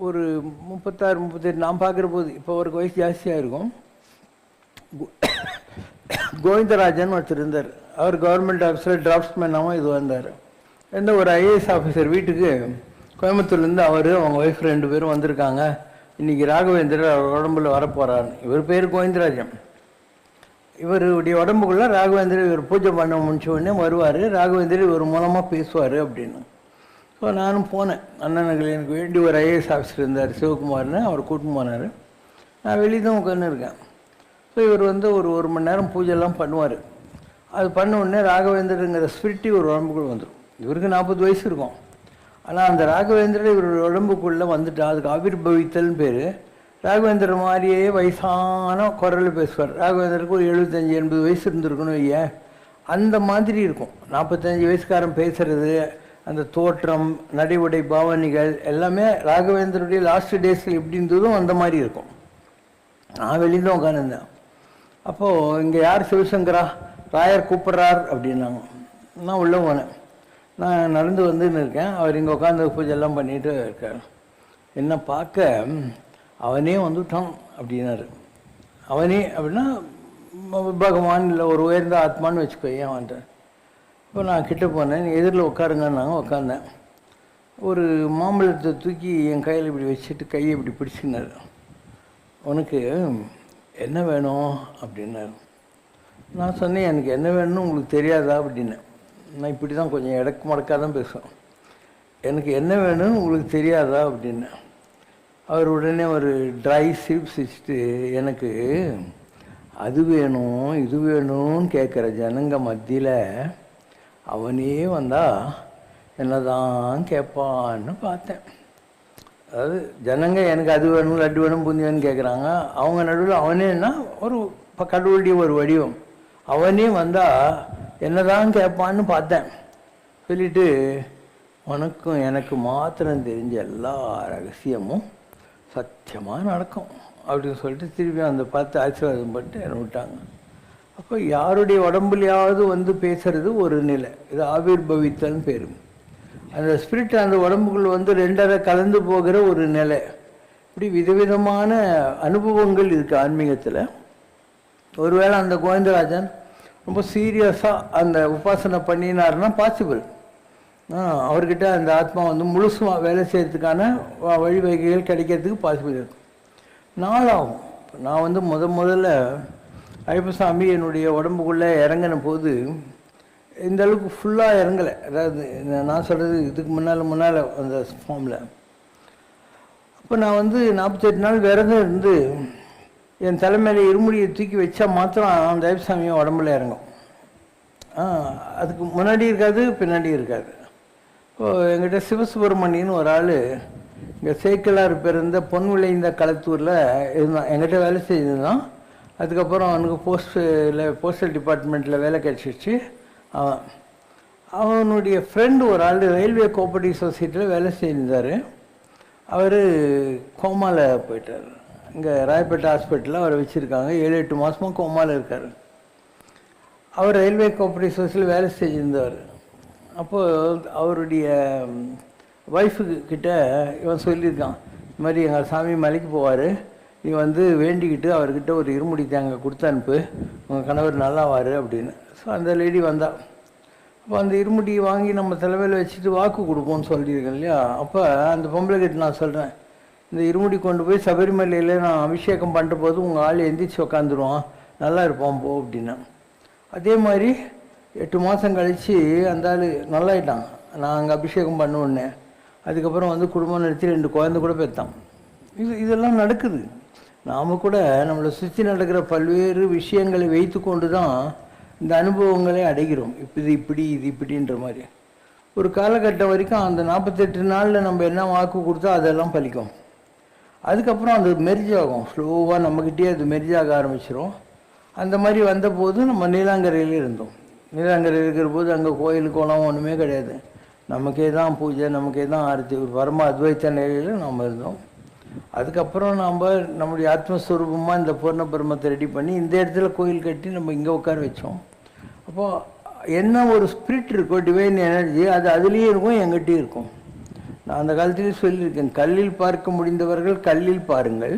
ஒரு 36-38 நான் பார்க்குற போது, இப்போ அவருக்கு வயசு ஜாஸ்தியாக இருக்கும், கோவிந்தராஜன் ஒருத்தர் இருந்தார். அவர் கவர்மெண்ட் ஆஃபீஸில் டிராஃப்ட்ஸ்மேனாகவும் இது வந்தார். எந்த ஒரு ஐஏஎஸ் ஆஃபீஸர் வீட்டுக்கு கோயம்புத்தூர்லேருந்து அவங்க ஒய்ஃப் 2 பேரும் வந்திருக்காங்க, இன்றைக்கி ராகவேந்திரர் அவர் உடம்புல வரப்போகிறார். இவர் பேர் கோவிந்தராஜன். இவருடைய உடம்புக்குள்ளே ராகவேந்திரர் இவர் பூஜை பண்ண முடிச்ச உடனே வருவார், ராகவேந்திரர் இவர் மூலமாக பேசுவார் அப்படின்னு. ஸோ நானும் போனேன். அண்ணனுக்கு எனக்கு வேண்டி ஒரு ஐஏஎஸ் ஆஃபீஸர் இருந்தார் சிவகுமார்னு, அவர் கூட்டின்னு போனார். நான் வெளியே தான் உட்காந்துருக்கேன். ஸோ இவர் வந்து ஒரு மணி நேரம் பூஜைலாம் பண்ணுவார். அது பண்ண உடனே ராகவேந்திரங்கிற ஸ்பிரிட்டி ஒரு உடம்புக்குள்ளே வந்துடும். இவருக்கு 40 வயசு இருக்கும். ஆனால் அந்த ராகவேந்திரர் இவரோட உடம்புக்குள்ளே வந்துட்டா, அதுக்கு ஆவிர்பவித்தல்னு பேர். ராகவேந்திரர் மாதிரியே வயசான குரலில் பேசுவார். ராகவேந்திரருக்கு ஒரு 75-80 வயசு இருந்திருக்கணும் ஐயா, அந்த மாதிரி இருக்கும். 45 வயசுக்காரன் பேசுகிறது, அந்த தோற்றம், நடைமுறை பாவனைகள் எல்லாமே ராகவேந்திரருடைய லாஸ்ட் டேஸில் எப்படி இருந்ததும் அந்த மாதிரி இருக்கும். நான் வெளியே தான் உட்காந்துருந்தேன். அப்போது இங்கே யார் சிவசங்கரா, ராயர் கூப்பிட்றார் அப்படின்னாங்க. நான் உள்ளே போனேன். நான் நடந்து வந்துன்னு இருக்கேன். அவர் இங்கே உட்காந்து பூஜைலாம் பண்ணிட்டு இருக்கார். என்ன பார்க்க அவனே வந்துட்டான் அப்படின்னாரு. அவனே அப்படின்னா பகவான் இல்லை ஒரு உயர்ந்த ஆத்மான்னு வச்சுக்கோ, ஏன் வந்துட்டேன். இப்போ நான் கிட்டே போனேன், எதிரில் உட்காருங்கன்னாங்க. உட்காந்தேன். ஒரு மாம்பழத்தை தூக்கி என் கையில் இப்படி வச்சுட்டு கையை இப்படி பிடிச்சினார். உனக்கு என்ன வேணும் அப்படின்னாரு. நான் சொன்னேன், எனக்கு என்ன வேணும்னு உங்களுக்கு தெரியாதா அப்படின்னேன். நான் இப்படி தான் கொஞ்சம் இடக்கு மடக்காக தான் பேசுவேன். எனக்கு என்ன வேணும்னு உங்களுக்கு தெரியாதா அப்படின்னேன். அவர் உடனே ஒரு ட்ரை சிப்ஸ் வச்சுட்டு, எனக்கு அது வேணும் இது வேணும்னு கேட்குற ஜனங்க மத்தியில் அவனே வந்தால் என்னதான் கேட்பான்னு பார்த்தேன். அதாவது ஜனங்க எனக்கு அது வேணும் லட்டு வேணும் பூந்தி வேணும்னு கேட்குறாங்க. அவங்க நடுவில் அவனேன்னா ஒரு கடவுளுடைய ஒரு வடிவம். அவனே வந்தால் என்னதான் கேட்பான்னு பார்த்தேன். சொல்லிவிட்டு, உனக்கும் எனக்கு மாத்திரம் தெரிஞ்ச எல்லா ரகசியமும் சத்தியமாக நடக்கும் அப்படின்னு சொல்லிட்டு திருப்பி அந்த பார்த்து ஆசீர்வாதம் பட்டு என்னை விட்டாங்க. அப்போ யாருடைய உடம்புலையாவது வந்து பேசுறது ஒரு நிலை, இது ஆவிர்பவித்தல்னு பேர். அந்த ஸ்பிரிட் அந்த உடம்புக்குள்ள வந்து 2 கலந்து போகிற ஒரு நிலை. இப்படி விதவிதமான அனுபவங்கள் இருக்குது ஆன்மீகத்தில். ஒருவேளை அந்த கோவிந்தராஜன் ரொம்ப சீரியஸாக அந்த உபாசனை பண்ணினார்னா பாசிபிள். அவர்கிட்ட அந்த ஆத்மா வந்து முழுசுமாக வேலை செய்கிறதுக்கான வழிவகைகள் கிடைக்கிறதுக்கு பாசிபிள் இருக்கும். நாளாகும். நான் வந்து முதல்ல ஐயப்பசாமி என்னுடைய உடம்புக்குள்ளே இறங்கின போது இந்த அளவுக்கு ஃபுல்லாக இறங்கலை. அதாவது நான் சொல்கிறது இதுக்கு முன்னால் அந்த ஃபார்மில். அப்போ நான் வந்து 48 நாள் விரதம் இருந்து என் தலைமையில் இருமுடியை தூக்கி வச்சா மாத்திரம் அந்த ஐயப்பசாமியும் உடம்புல இறங்கும். அதுக்கு முன்னாடி இருக்காது, பின்னாடி இருக்காது. இப்போது எங்கிட்ட சிவசுப்ரமணியன்னு ஒரு ஆள் இங்கே சேக்கலார் பிறந்த பொன் விளைந்த களத்தூரில் இருந்தான். எங்கிட்ட வேலை செஞ்சுருந்தான். அதுக்கப்புறம் அவனுக்கு போஸ்டல் டிபார்ட்மெண்ட்டில் வேலை கிடச்சிச்சு. அவனுடைய ஃப்ரெண்டு ஒரு ஆள் ரயில்வே கோஆபரேட்டிவ் சொசைட்டியில் வேலை செஞ்சிருந்தார். அவர் கோமாவில் போயிட்டார். இங்கே ராயப்பேட்டை ஹாஸ்பிட்டலில் அவரை வச்சுருக்காங்க. 7-8 மாதமாக கோமாவில் இருக்கார். அவர் ரயில்வே கோஆபரேட்டிவ் சொசைட்டியில் வேலை செஞ்சிருந்தார். அப்போது அவருடைய ஒய்ஃபுக்கிட்ட இவன் சொல்லியிருக்கான், இந்த மாதிரி எங்கள் சாமி மலைக்கு போவார், நீ வந்து வேண்டிக்கிட்டு அவர்கிட்ட ஒரு இருமுடி தேங்காய் கொடுத்து அனுப்பு, உங்கள் கணவர் நல்லாவார் அப்படின்னு. ஸோ அந்த லேடி வந்தாள். அப்போ அந்த இருமுடி வாங்கி நம்ம தலைமையில் வச்சுட்டு வாக்கு கொடுப்போம்னு சொல்லியிருக்கேன் இல்லையா. அப்போ அந்த பொம்பளை கிட்ட நான் சொல்கிறேன், இந்த இருமுடி கொண்டு போய் சபரிமலையில் நான் அபிஷேகம் பண்ணுற போது உங்கள் ஆள் எந்திரிச்சு உக்காந்துருவான், நல்லா இருப்பான் போ அப்படின்னா. அதே மாதிரி 8 மாதம் கழித்து அந்த ஆள் நல்லாயிட்டான். நான் அங்கே அபிஷேகம் பண்ணுவேன்னே. அதுக்கப்புறம் வந்து குடும்பம் நடத்தி 2 குழந்தை கூட பெற்றான். இதெல்லாம் நடக்குது. நாம் கூட நம்மளை சுற்றி நடக்கிற பல்வேறு விஷயங்களை வைத்து கொண்டு தான் இந்த அனுபவங்களை அடைகிறோம். இது இப்படி இது இப்படின்ற மாதிரி. ஒரு காலகட்டம் வரைக்கும் அந்த 48 நாளில் நம்ம என்ன வாக்கு கொடுத்தோ அதெல்லாம் பலிக்கும். அதுக்கப்புறம் அது மெர்ஜ் ஆகும், ஸ்லோவாக நம்மக்கிட்டே அது மெர்ஜ் ஆக ஆரம்பிச்சிடும். அந்த மாதிரி வந்தபோது நம்ம நீலாங்கரையில் இருந்தோம். நீலாங்கரை இருக்கிற போது அங்கே கோயில் கோலம் ஒன்றுமே கிடையாது. நமக்கே தான் பூஜை, நமக்கே தான் ஆரத்தி, ஒரு பரம அத்வைத்த நிலையில் நாம் இருந்தோம். அதுக்கப்புறம் நாம் நம்முடைய ஆத்மஸ்வரூபமாக இந்த பூர்ண பிரம்மத்தை ரெடி பண்ணி இந்த இடத்துல கோயில் கட்டி நம்ம இங்கே உட்கார வச்சோம். அப்போது என்ன ஒரு ஸ்பிரிட் இருக்கோ, டிவைன் எனர்ஜி, அது அதுலேயே இருக்கும், எங்கிட்டே இருக்கும். நான் அந்த காலத்திலே சொல்லியிருக்கேன், கல்லில் பார்க்க முடிந்தவர்கள் கல்லில் பாருங்கள்,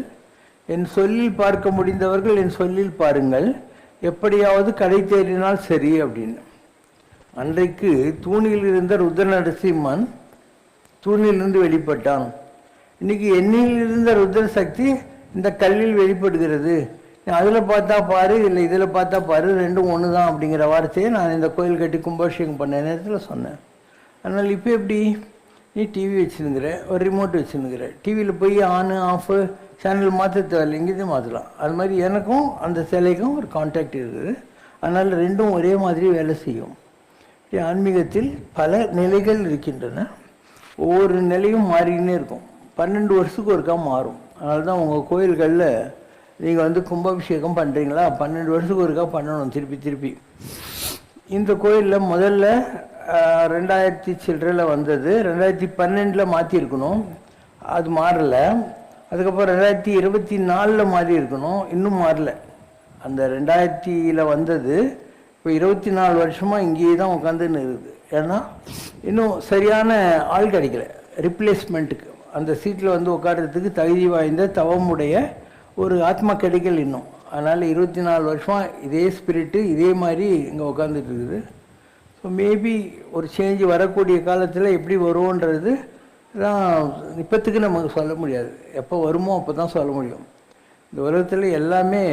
என் சொல்லில் பார்க்க முடிந்தவர்கள் என் சொல்லில் பாருங்கள், எப்படியாவது கடை தேறினால் சரி அப்படின்னு. அன்றைக்கு தூணில் இருந்த ருத்ர நரசிம்மன் தூணிலிருந்து வெளிப்பட்டான். இன்னைக்கு எண்ணில் இருந்த ருத்ர சக்தி இந்த கல்லில் வெளிப்படுகிறது. அதில் பார்த்தா பாரு, இல்லை இதில் பார்த்தா பாரு, ரெண்டும் ஒன்று தான் அப்படிங்கிற வார்த்தையை நான் இந்த கோயில் கட்டி கும்பாபிஷேகம் பண்ண நேரத்தில் சொன்னேன். அதனால் இப்போ எப்படி, நீ டிவி வச்சுருங்கிற, ஒரு ரிமோட் வச்சுருங்கிற, டிவியில் போய் ஆனு ஆஃபு சேனல் மாற்ற தேவையில்லை, இங்கேயும் மாற்றலாம். அது மாதிரி எனக்கும் அந்த சிலைக்கும் ஒரு கான்டாக்ட் இருக்குது. அதனால் ரெண்டும் ஒரே மாதிரி வேலை செய்யும். ஆன்மீகத்தில் பல நிலைகள் இருக்கின்றன. ஒவ்வொரு நிலையும் மாறிக்கினே இருக்கும். 12 வருஷத்துக்கு ஒருக்கா மாறும். அதனால தான் உங்கள் கோயில்களில் நீங்கள் வந்து கும்பாபிஷேகம் பண்ணுறீங்களா, 12 வருஷத்துக்கு ஒருக்கா பண்ணணும் திருப்பி திருப்பி. இந்த கோயிலில் முதல்ல 2000 சில்லறையில் வந்தது, 2012 மாற்றிருக்கணும், அது மாறலை. அதுக்கப்புறம் 2024 மாறி இருக்கணும், இன்னும் மாறலை. அந்த 2000 வந்தது இப்போ 24 வருஷமாக இங்கேயே தான் உட்காந்துன்னு இருக்குது. ஏன்னா இன்னும் சரியான ஆள் கிடைக்கல ரிப்ளேஸ்மெண்ட்டுக்கு. அந்த சீட்டில் வந்து உட்காடுறதுக்கு தகுதி வாய்ந்த தவமுடைய ஒரு ஆத்மா கிடைக்கல இன்னும். அதனால் 24 வருஷமாக இதே ஸ்பிரிட்டு இதே மாதிரி இங்கே உட்காந்துட்டு இருக்குது. ஸோ மேபி ஒரு சேஞ்சு வரக்கூடிய காலத்தில் எப்படி வருவோன்றது தான் இப்போத்துக்கு நமக்கு சொல்ல முடியாது. எப்போ வருமோ அப்போ தான் சொல்ல முடியும். இந்த உலகத்தில் எல்லாமே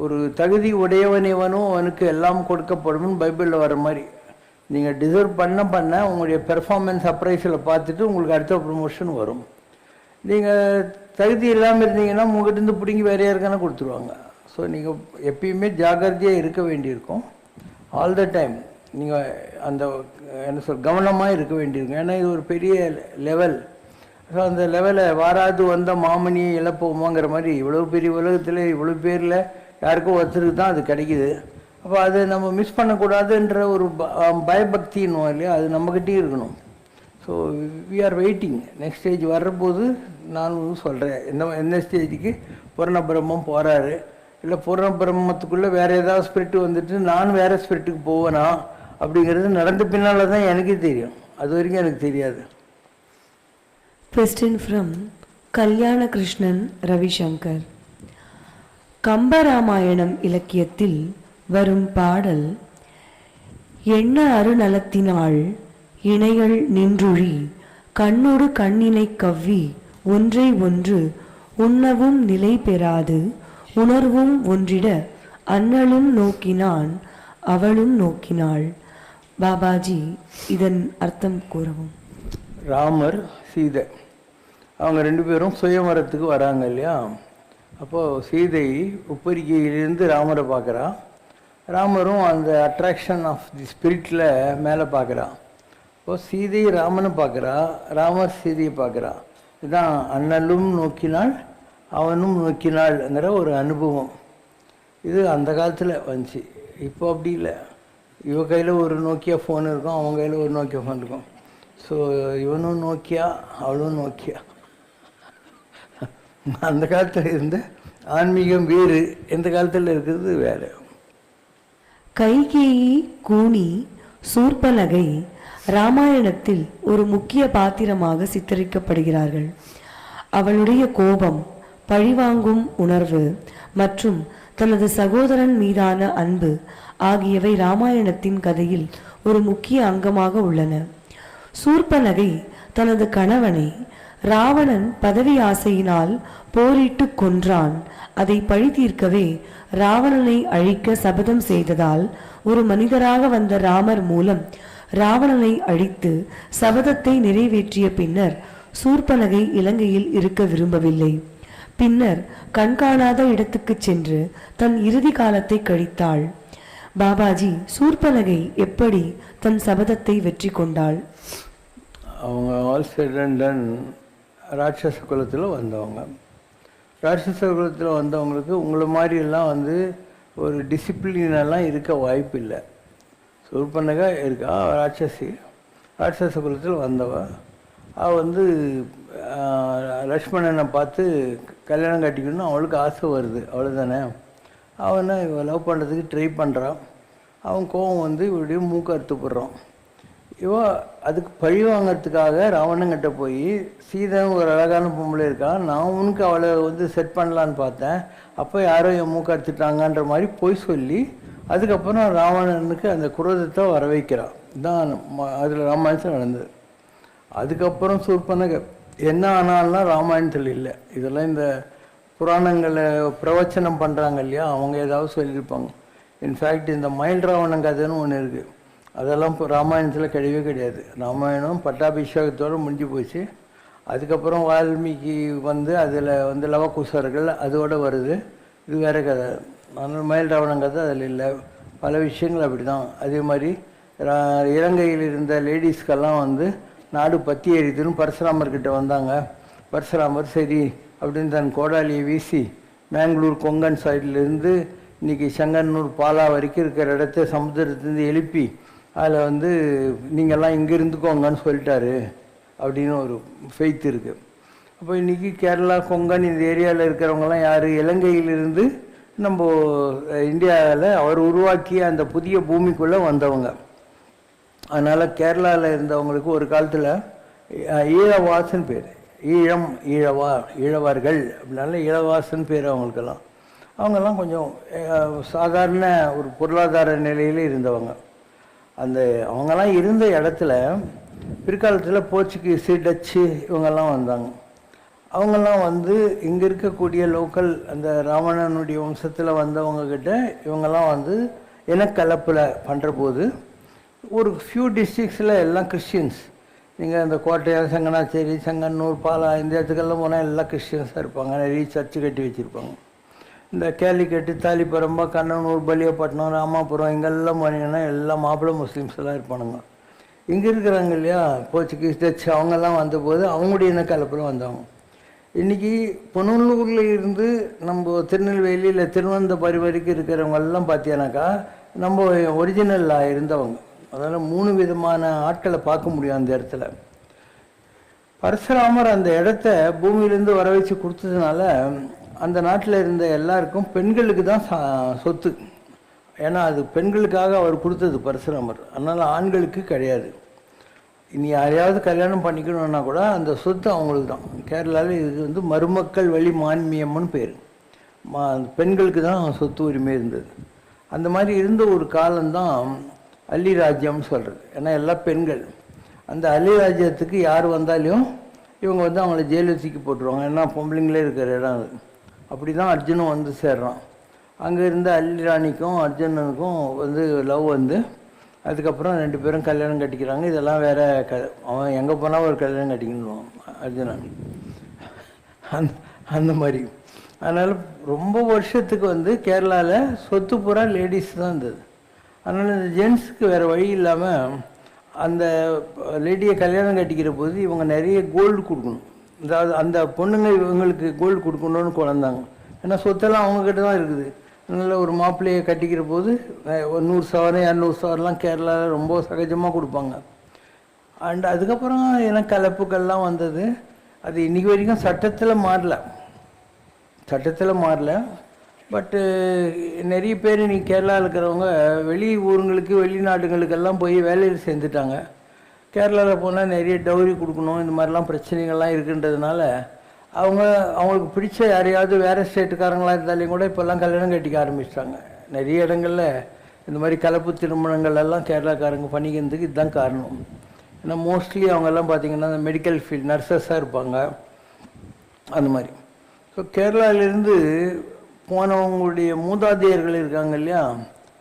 ஒரு தகுதி உடையவனேவனும் அவனுக்கு எல்லாம் கொடுக்கப்படும்னு பைபிளில் வர மாதிரி. நீங்கள் டிசர்வ் பண்ண உங்களுடைய பெர்ஃபார்மன்ஸ் அப்ரைஸில் பார்த்துட்டு உங்களுக்கு அடுத்த ப்ரொமோஷன் வரும். நீங்கள் தகுதி இல்லாமல் இருந்தீங்கன்னா உங்கள்கிட்ட பிடிங்கி வேறு யாருக்கான கொடுத்துருவாங்க. ஸோ நீங்கள் எப்பயுமே ஜாக்கிரதையாக இருக்க வேண்டியிருக்கும். ஆல் த டைம் நீங்கள் அந்த என்ன கவனமாக இருக்க வேண்டியிருக்கும். ஏன்னா இது ஒரு பெரிய லெவல். ஸோ அந்த லெவலை வாராது வந்த மாமணியை இழப்போமாங்கிற மாதிரி இவ்வளோ பெரிய உலகத்தில் இவ்வளோ பேரில் யாருக்கும் ஒருத்தருக்கு தான் அது கிடைக்கிது. அப்போ அதை நம்ம மிஸ் பண்ணக்கூடாதுன்ற ஒரு பயபக்தின்னு இல்லையா, அது நம்மக்கிட்டே இருக்கணும். So we are waiting. Next stage வர்றபோது நான் சொல்கிறேன், என்ன ஸ்டேஜுக்கு பூர்ண பிரம்மம் போகிறாரு, இல்லை பூர்ண பிரம்மத்துக்குள்ளே வேறு ஏதாவது ஸ்பிரிட்டு வந்துட்டு நான் வேறு ஸ்பிரிட்டுக்கு போவேனா அப்படிங்கிறது நடந்த பின்னால் தான் எனக்கு தெரியும். அது வரைக்கும் எனக்கு தெரியாது. Question from கல்யாண கிருஷ்ணன் ரவிசங்கர். கம்பராமாயணம் இலக்கியத்தில் வரும் பாடல், எண்ண அருநலத்தினாள் இணைகள் நின்றுழி கண்ணொடு கண்ணினை கவ்வி ஒன்றை ஒன்று உண்ணவும் நிலை பெறாது உணர்வும் ஒன்றிட அண்ணலும் நோக்கினான் அவளும் நோக்கினாள். பாபாஜி இதன் அர்த்தம் கூறவும். ராமர் சீதை அவங்க 2 பேரும் சுயமரத்துக்கு வராங்க இல்லையா. அப்போது சீதை உப்பரிக்கையிலிருந்து ராமரை பார்க்குறா, ராமரும் அந்த அட்ராக்ஷன் ஆஃப் தி ஸ்பிரிட்டில் மேலே பார்க்குறான். இப்போது சீதை ராமனை பார்க்குறா, ராமர் சீதையை பார்க்குறா. இதுதான் அண்ணலும் நோக்கினாள் அவனும் நோக்கினாள்ங்கிற ஒரு அனுபவம். இது அந்த காலத்தில் வந்துச்சு. இப்போ அப்படி இல்லை. இவ கையில் ஒரு நோக்கியா ஃபோன் இருக்கும், அவன் கையில் ஒரு நோக்கியா ஃபோன் இருக்கும். ஸோ இவனும் நோக்கியா அவளும் நோக்கியா. அந்த காலத்தில் இருந்த ஆன்மீகம் வேறு, எந்த காலத்தில் இருக்கிறது வேறு. கைகேயி கூனி சூர்பனகை ராமாயணத்தில் ஒரு முக்கிய பாத்திரமாக சித்தரிக்கப்படுகிறார்கள். அவளுடைய கோபம், பழிவாங்கும் உணர்வு மற்றும் தனது சகோதரன் மீதான அன்பு ஆகியவை ராமாயணத்தின் கதையில் ஒரு முக்கிய அங்கமாக உள்ளன. சூர்பனகை தனது கணவனை ராவணன் பதவி ஆசையினால் போரிட்டு கொன்றான். அதை பழி தீர்க்கவே ராவணனை அழிக்க சபதம் செய்ததால் ஒரு மனிதராக வந்த ராமர் மூலம் ராவணனை அழித்து சபதத்தை நிறைவேற்றிய பின்னர் சூர்பனகை இலங்கையில் இருக்க விரும்பவில்லை. பின்னர் கண்காணாத இடத்துக்கு சென்று தன் இறுதி காலத்தை கழித்தாள். பாபாஜி, சூர்பனகை எப்படி தன் சபதத்தை வெற்றி கொண்டாள்? அவங்க ஆல் செட் அண்ட் டன் ராட்சச குலத்தில் வந்தவங்க. ராட்சச குலத்தில் வந்தவங்களுக்கு உங்களை மாதிரியெல்லாம் ஒரு டிசிப்ளினெல்லாம் இருக்க வாய்ப்பு இல்லை. சூர்பனகை இருக்கா, ராட்சசி, ராட்சச குலத்தில் வந்தவ. அவள் லக்ஷ்மணனை பார்த்து கல்யாணம் கட்டிக்கணும்னு அவளுக்கு ஆசை வருது, அவ்வளோதானே. அவனை இவன் லவ் பண்ணுறதுக்கு ட்ரை பண்ணுறான். அவன் கோவம் இவருடைய மூக்கு அறுத்து போடுறான். அதுக்கு பழி வாங்கிறதுக்காக ராவணங்கிட்ட போய் சீதன் ஒரு அழகான பொம்பளை இருக்கா, நான் உனக்கு அவளை செட் பண்ணலான்னு பார்த்தேன், அப்போ யாரோ என் மூக்கு அறுத்துட்டாங்கன்ற மாதிரி போய் சொல்லி அதுக்கப்புறம் ராவணனுக்கு அந்த குரோதத்தை வர வைக்கிறான். இதுதான் அதில் ராமாயணத்தில் நடந்தது. அதுக்கப்புறம் சூர்பனகை என்ன ஆனாலும் ராமாயணத்தில் இல்லை. இதெல்லாம் இந்த புராணங்களை பிரவச்சனம் பண்ணுறாங்க இல்லையா, அவங்க ஏதாவது சொல்லியிருப்பாங்க. இன்ஃபேக்ட் இந்த மயில் ராவணன் கதைன்னு ஒன்று இருக்குது, அதெல்லாம் இப்போ ராமாயணத்தில் கிடையவே கிடையாது. ராமாயணம் பட்டாபிஷேகத்தோடு முடிஞ்சு போச்சு. அதுக்கப்புறம் வால்மீகி அதில் லவகுசர்கள் அதோடு வருது. இது வேறு கதை. அதனால் மயில் ராவணன் கதை அதில் இல்லை. பல விஷயங்கள் அப்படி தான். அதே மாதிரி இலங்கையில் இருந்த லேடிஸ்க்கெல்லாம் நாடு பற்றி எரிதுன்னு பரசுராமர்கிட்ட வந்தாங்க. பரசுராமர் சரி அப்படின்னு தன் கோடாலியை வீசி மேங்களூர் கொங்கன் சைட்லேருந்து இன்றைக்கி செங்கன்னூர் பாலா வரைக்கும் இருக்கிற இடத்த சமுத்திரத்துலேருந்து எழுப்பி அதில் நீங்கள்லாம் இங்கே இருந்துக்கோங்கன்னு சொல்லிட்டாரு அப்படின்னு ஒரு ஃபெய்த் இருக்குது. அப்போ இன்றைக்கி கேரளா கொங்கன் இந்த ஏரியாவில் இருக்கிறவங்கலாம் யார்? இலங்கையிலிருந்து நம்ம இந்தியாவில் அவர் உருவாக்கிய அந்த புதிய பூமிக்குள்ளே வந்தவங்க. அதனால் கேரளாவில் இருந்தவங்களுக்கு ஒரு காலத்தில் ஈழவாசன் பேர், ஈழவார்கள் அப்படின்னால ஈழவாசன் பேர் அவங்களுக்கெல்லாம். அவங்கெல்லாம் கொஞ்சம் சாதாரண ஒரு பொருளாதார நிலையில் இருந்தவங்க. அவங்கெல்லாம் இருந்த இடத்துல பிற்காலத்தில் போர்ச்சுகீஸு, டச்சு இவங்கெல்லாம் வந்தாங்க. அவங்கெல்லாம் இங்கே இருக்கக்கூடிய லோக்கல் அந்த ராவணனுடைய வம்சத்தில் வந்தவங்கக்கிட்ட இவங்கெல்லாம் இனக்கலப்பில் பண்ணுற போது ஒரு ஃபியூ டிஸ்ட்ரிக்ஸில் எல்லாம் கிறிஸ்டியன்ஸ். நீங்கள் இந்த கோட்டையார், செங்கனாச்சேரி, செங்கன்னூர், பாலா இந்த இடத்துக்கெல்லாம் போனால் எல்லாம் கிறிஸ்டியன்ஸாக இருப்பாங்க. நிறைய சர்ச்சு கட்டி வச்சுருப்பாங்க. இந்த கேலிக்கட்டு, தாலிப்பரம்பா, கண்ணனூர், பலியப்பட்டினம், ராமாபுரம் இங்கெல்லாம் போனீங்கன்னா எல்லாம் மாப்பிள்ளை முஸ்லீம்ஸ் எல்லாம் இருப்பானுங்க. இங்கே இருக்கிறாங்க இல்லையா போர்ச்சுகீஸ், டச், அவங்கெல்லாம் வந்தபோது அவங்களுடைய இனக்கலப்பில் வந்தவங்க. இன்றைக்கி பொன்னூரில் இருந்து நம்ம திருநெல்வேலியில் திருவனந்தபுரி வரைக்கும் இருக்கிறவங்கெல்லாம் பார்த்தீங்கன்னாக்கா நம்ம ஒரிஜினலாக இருந்தவங்க. அதனால் 3 விதமான ஆட்களை பார்க்க முடியும் அந்த இடத்துல. பரசுராமர் அந்த இடத்த பூமியிலேருந்து வர வச்சு கொடுத்ததுனால அந்த நாட்டில் இருந்த எல்லாருக்கும் பெண்களுக்கு தான் சொத்து. ஏன்னா அது பெண்களுக்காக அவர் கொடுத்தது பரசுராமர். அதனால் ஆண்களுக்கு கிடையாது. இனி யாரையாவது கல்யாணம் பண்ணிக்கணுன்னா கூட அந்த சொத்து அவங்களுக்கு தான். கேரளாவில் இது மருமக்கள் வழி மான்மியம்னு பேர். பெண்களுக்கு தான் சொத்து உரிமை இருந்தது. அந்த மாதிரி இருந்த ஒரு காலம்தான் அள்ளி ராஜ்யம்னு சொல்கிறது. ஏன்னா எல்லாம் பெண்கள். அந்த அள்ளி ராஜ்யத்துக்கு யார் வந்தாலும் இவங்க அவங்கள ஜெயிலில் தூக்கி போட்டுருவாங்க. ஏன்னா பொம்பளைங்களே இருக்கிற இடம் அது. அப்படி தான் அர்ஜுனும் சேர்றான். அங்கே இருந்த அள்ளி ராணிக்கும் அர்ஜுனனுக்கும் லவ் அதுக்கப்புறம் 2 பேரும் கல்யாணம் கட்டிக்கிறாங்க. இதெல்லாம் வேறு அவன் எங்கே போனால் ஒரு கல்யாணம் கட்டிக்கணும் அர்ஜுனன் அந்த மாதிரி. அதனால் ரொம்ப வருஷத்துக்கு கேரளாவில் சொத்து பூரா லேடிஸ் தான் இருந்தது. அதனால் இந்த ஜென்ஸுக்கு வேறு வழி இல்லாமல் அந்த லேடியை கல்யாணம் கட்டிக்கிற போது இவங்க நிறைய கோல்டு கொடுக்கணும். அதாவது அந்த பொண்ணுங்க இவங்களுக்கு கோல்டு கொடுக்கணுன்னு குழந்தாங்க. ஏன்னா சொத்தெல்லாம் அவங்கக்கிட்ட தான் இருக்குது. அதனால் ஒரு மாப்பிள்ளையை கட்டிக்கிற போது 100 சவரம் 200 சவரம்லாம் கேரளாவில் ரொம்ப சகஜமாக கொடுப்பாங்க. அண்ட் அதுக்கப்புறம் கலப்புக்கள்லாம் வந்தது. அது இன்றைக்கி வரைக்கும் சட்டத்தில் மாறல. பட்டு நிறைய பேர் இன்றைக்கி கேரளாவில் இருக்கிறவங்க வெளி ஊருங்களுக்கு, வெளிநாடுகளுக்கெல்லாம் போய் வேலையில் சேர்ந்துட்டாங்க. கேரளாவில் போனால் நிறைய டவுரி கொடுக்கணும், இந்த மாதிரிலாம் பிரச்சனைகள்லாம் இருக்குன்றதுனால அவங்களுக்கு பிடிச்ச யாரையாவது வேறு ஸ்டேட்டுக்காரங்களாக இருந்தாலையும் கூட இப்போல்லாம் கல்யாணம் கட்டிக்க ஆரம்பிச்சிட்டாங்க. நிறைய இடங்களில் இந்த மாதிரி கலப்பு திருமணங்கள் எல்லாம் கேரளாக்காரங்க பண்ணிக்கிறதுக்கு இதுதான் காரணம். ஏன்னா மோஸ்ட்லி அவங்கெல்லாம் பார்த்திங்கன்னா அந்த மெடிக்கல் ஃபீல்ட் நர்சஸாக இருப்பாங்க அந்த மாதிரி. ஸோ கேரளாவிலேருந்து போனவங்களுடைய மூதாதையர்கள் இருக்காங்க இல்லையா,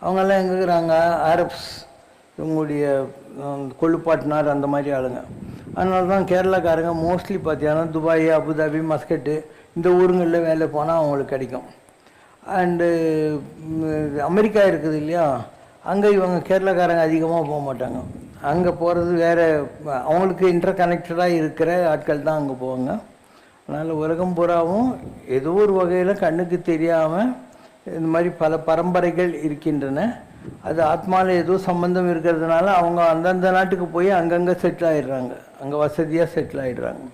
அவங்கெல்லாம் எங்கே இருக்கிறாங்க, அரப்ஸ், இவங்களுடைய கொள்ளுப்பாட்டினார் அந்த மாதிரி ஆளுங்க. அதனால தான் கேரளாக்காரங்க மோஸ்ட்லி பார்த்தீங்கன்னா துபாய், அபுதாபி, மஸ்கட்டு இந்த ஊருங்களில் வேலை போனால் அவங்களுக்கு கிடைக்கும். அண்டு அமெரிக்கா இருக்குது இல்லையா, அங்கே இவங்க கேரளாக்காரங்க அதிகமாக போக மாட்டாங்க. அங்கே போகிறது வேறு, அவங்களுக்கு இன்டர் கனெக்டடாக இருக்கிற ஆட்கள் தான் அங்கே போவாங்க. அதனால் உலகம் பூராவும் ஏதோ ஒரு வகையில் கண்ணுக்கு தெரியாமல் இந்த மாதிரி பல பரம்பரைகள் இருக்கின்றன. அது ஆத்மாவில் ஏதோ சம்பந்தம் இருக்கிறதுனால அவங்க அந்தந்த நாட்டுக்கு போய் அங்கங்கே செட்டில் ஆகிடுறாங்க, அங்கே வசதியாக செட்டில் ஆகிடுறாங்க.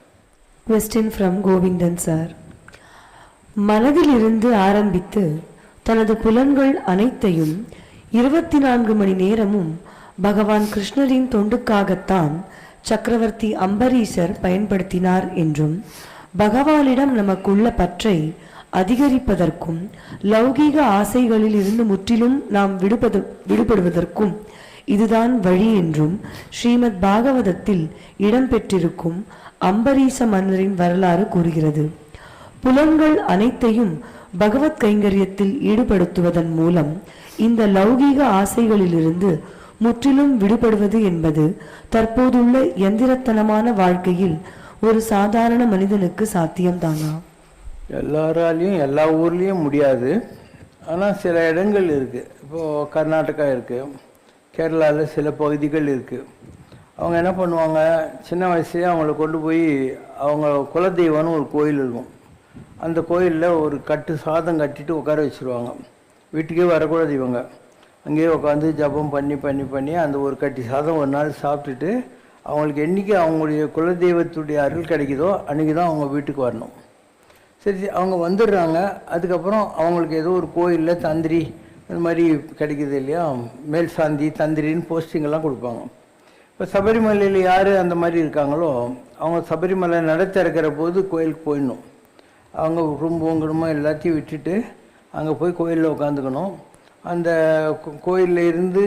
Question from Govindan sir. மனதிலிருந்து ஆரம்பித்து தனது புலன்கள் அனைத்தையும் 24 மணி நேரமும் பகவான் கிருஷ்ணரின் தொண்டுக்காகத்தான் சக்கரவர்த்தி அம்பரீஷர் பயன்படுத்தினார் என்றும், பகவானிடம் நமக்குள்ள பற்றை அதிகரிப்பதற்கும் லௌகீக ஆசைகளில் இருந்து முற்றிலும் நாம் விடுபடுவதற்கும் இதுதான் வழி என்றும் ஸ்ரீமத் பாகவதத்தில் இடம்பெற்றிருக்கும் அம்பரீஷ மன்னரின் வரலாறு கூறுகிறது. புலன்கள் அனைத்தையும் பகவத் கைங்கரியத்தில் ஈடுபடுத்துவதன் மூலம் இந்த லௌகீக ஆசைகளிலிருந்து முற்றிலும் விடுபடுவது என்பது தற்போதுள்ள எந்திரத்தனமான வாழ்க்கையில் ஒரு சாதாரண மனிதனுக்கு சாத்தியம்தானா? எல்லாராலையும் எல்லா ஊர்லேயும் முடியாது. ஆனால் சில இடங்கள் இருக்குது. இப்போது கர்நாடகா இருக்குது, கேரளாவில் சில பகுதிகள் இருக்குது. அவங்க என்ன பண்ணுவாங்க, சின்ன வயசுலேயே அவங்கள கொண்டு போய் அவங்க குலதெய்வம்னு ஒரு கோயில் இருக்கும், அந்த கோயிலில் ஒரு கட்டு சாதம் கட்டிட்டு உட்கார வச்சுருவாங்க. வீட்டுக்கே வரக்கூடாது இவங்க, அங்கேயே உட்காந்து ஜபம் பண்ணி பண்ணி பண்ணி அந்த ஒரு கட்டி சாதம் ஒரு நாள் சாப்பிட்டுட்டு அவங்களுக்கு என்றைக்கு அவங்களுடைய குலதெய்வத்துடைய அருள் கிடைக்குதோ அன்றைக்கி தான் அவங்க வீட்டுக்கு வரணும். சரி, அவங்க வந்துடுறாங்க. அதுக்கப்புறம் அவங்களுக்கு ஏதோ ஒரு கோயிலில் தந்திரி இந்த மாதிரி கிடைக்கிது இல்லையா, மேல் சாந்தி தந்திரின்னு போஸ்டிங்கெல்லாம் கொடுப்பாங்க. இப்போ சபரிமலையில் யார் அந்த மாதிரி இருக்காங்களோ அவங்க சபரிமலை நட திறக்கிற போது கோயிலுக்கு போயிடணும். அவங்க குடும்பம் எல்லாத்தையும் விட்டுட்டு அங்கே போய் கோயிலில் உட்காந்துக்கணும். அந்த கோயிலில் இருந்து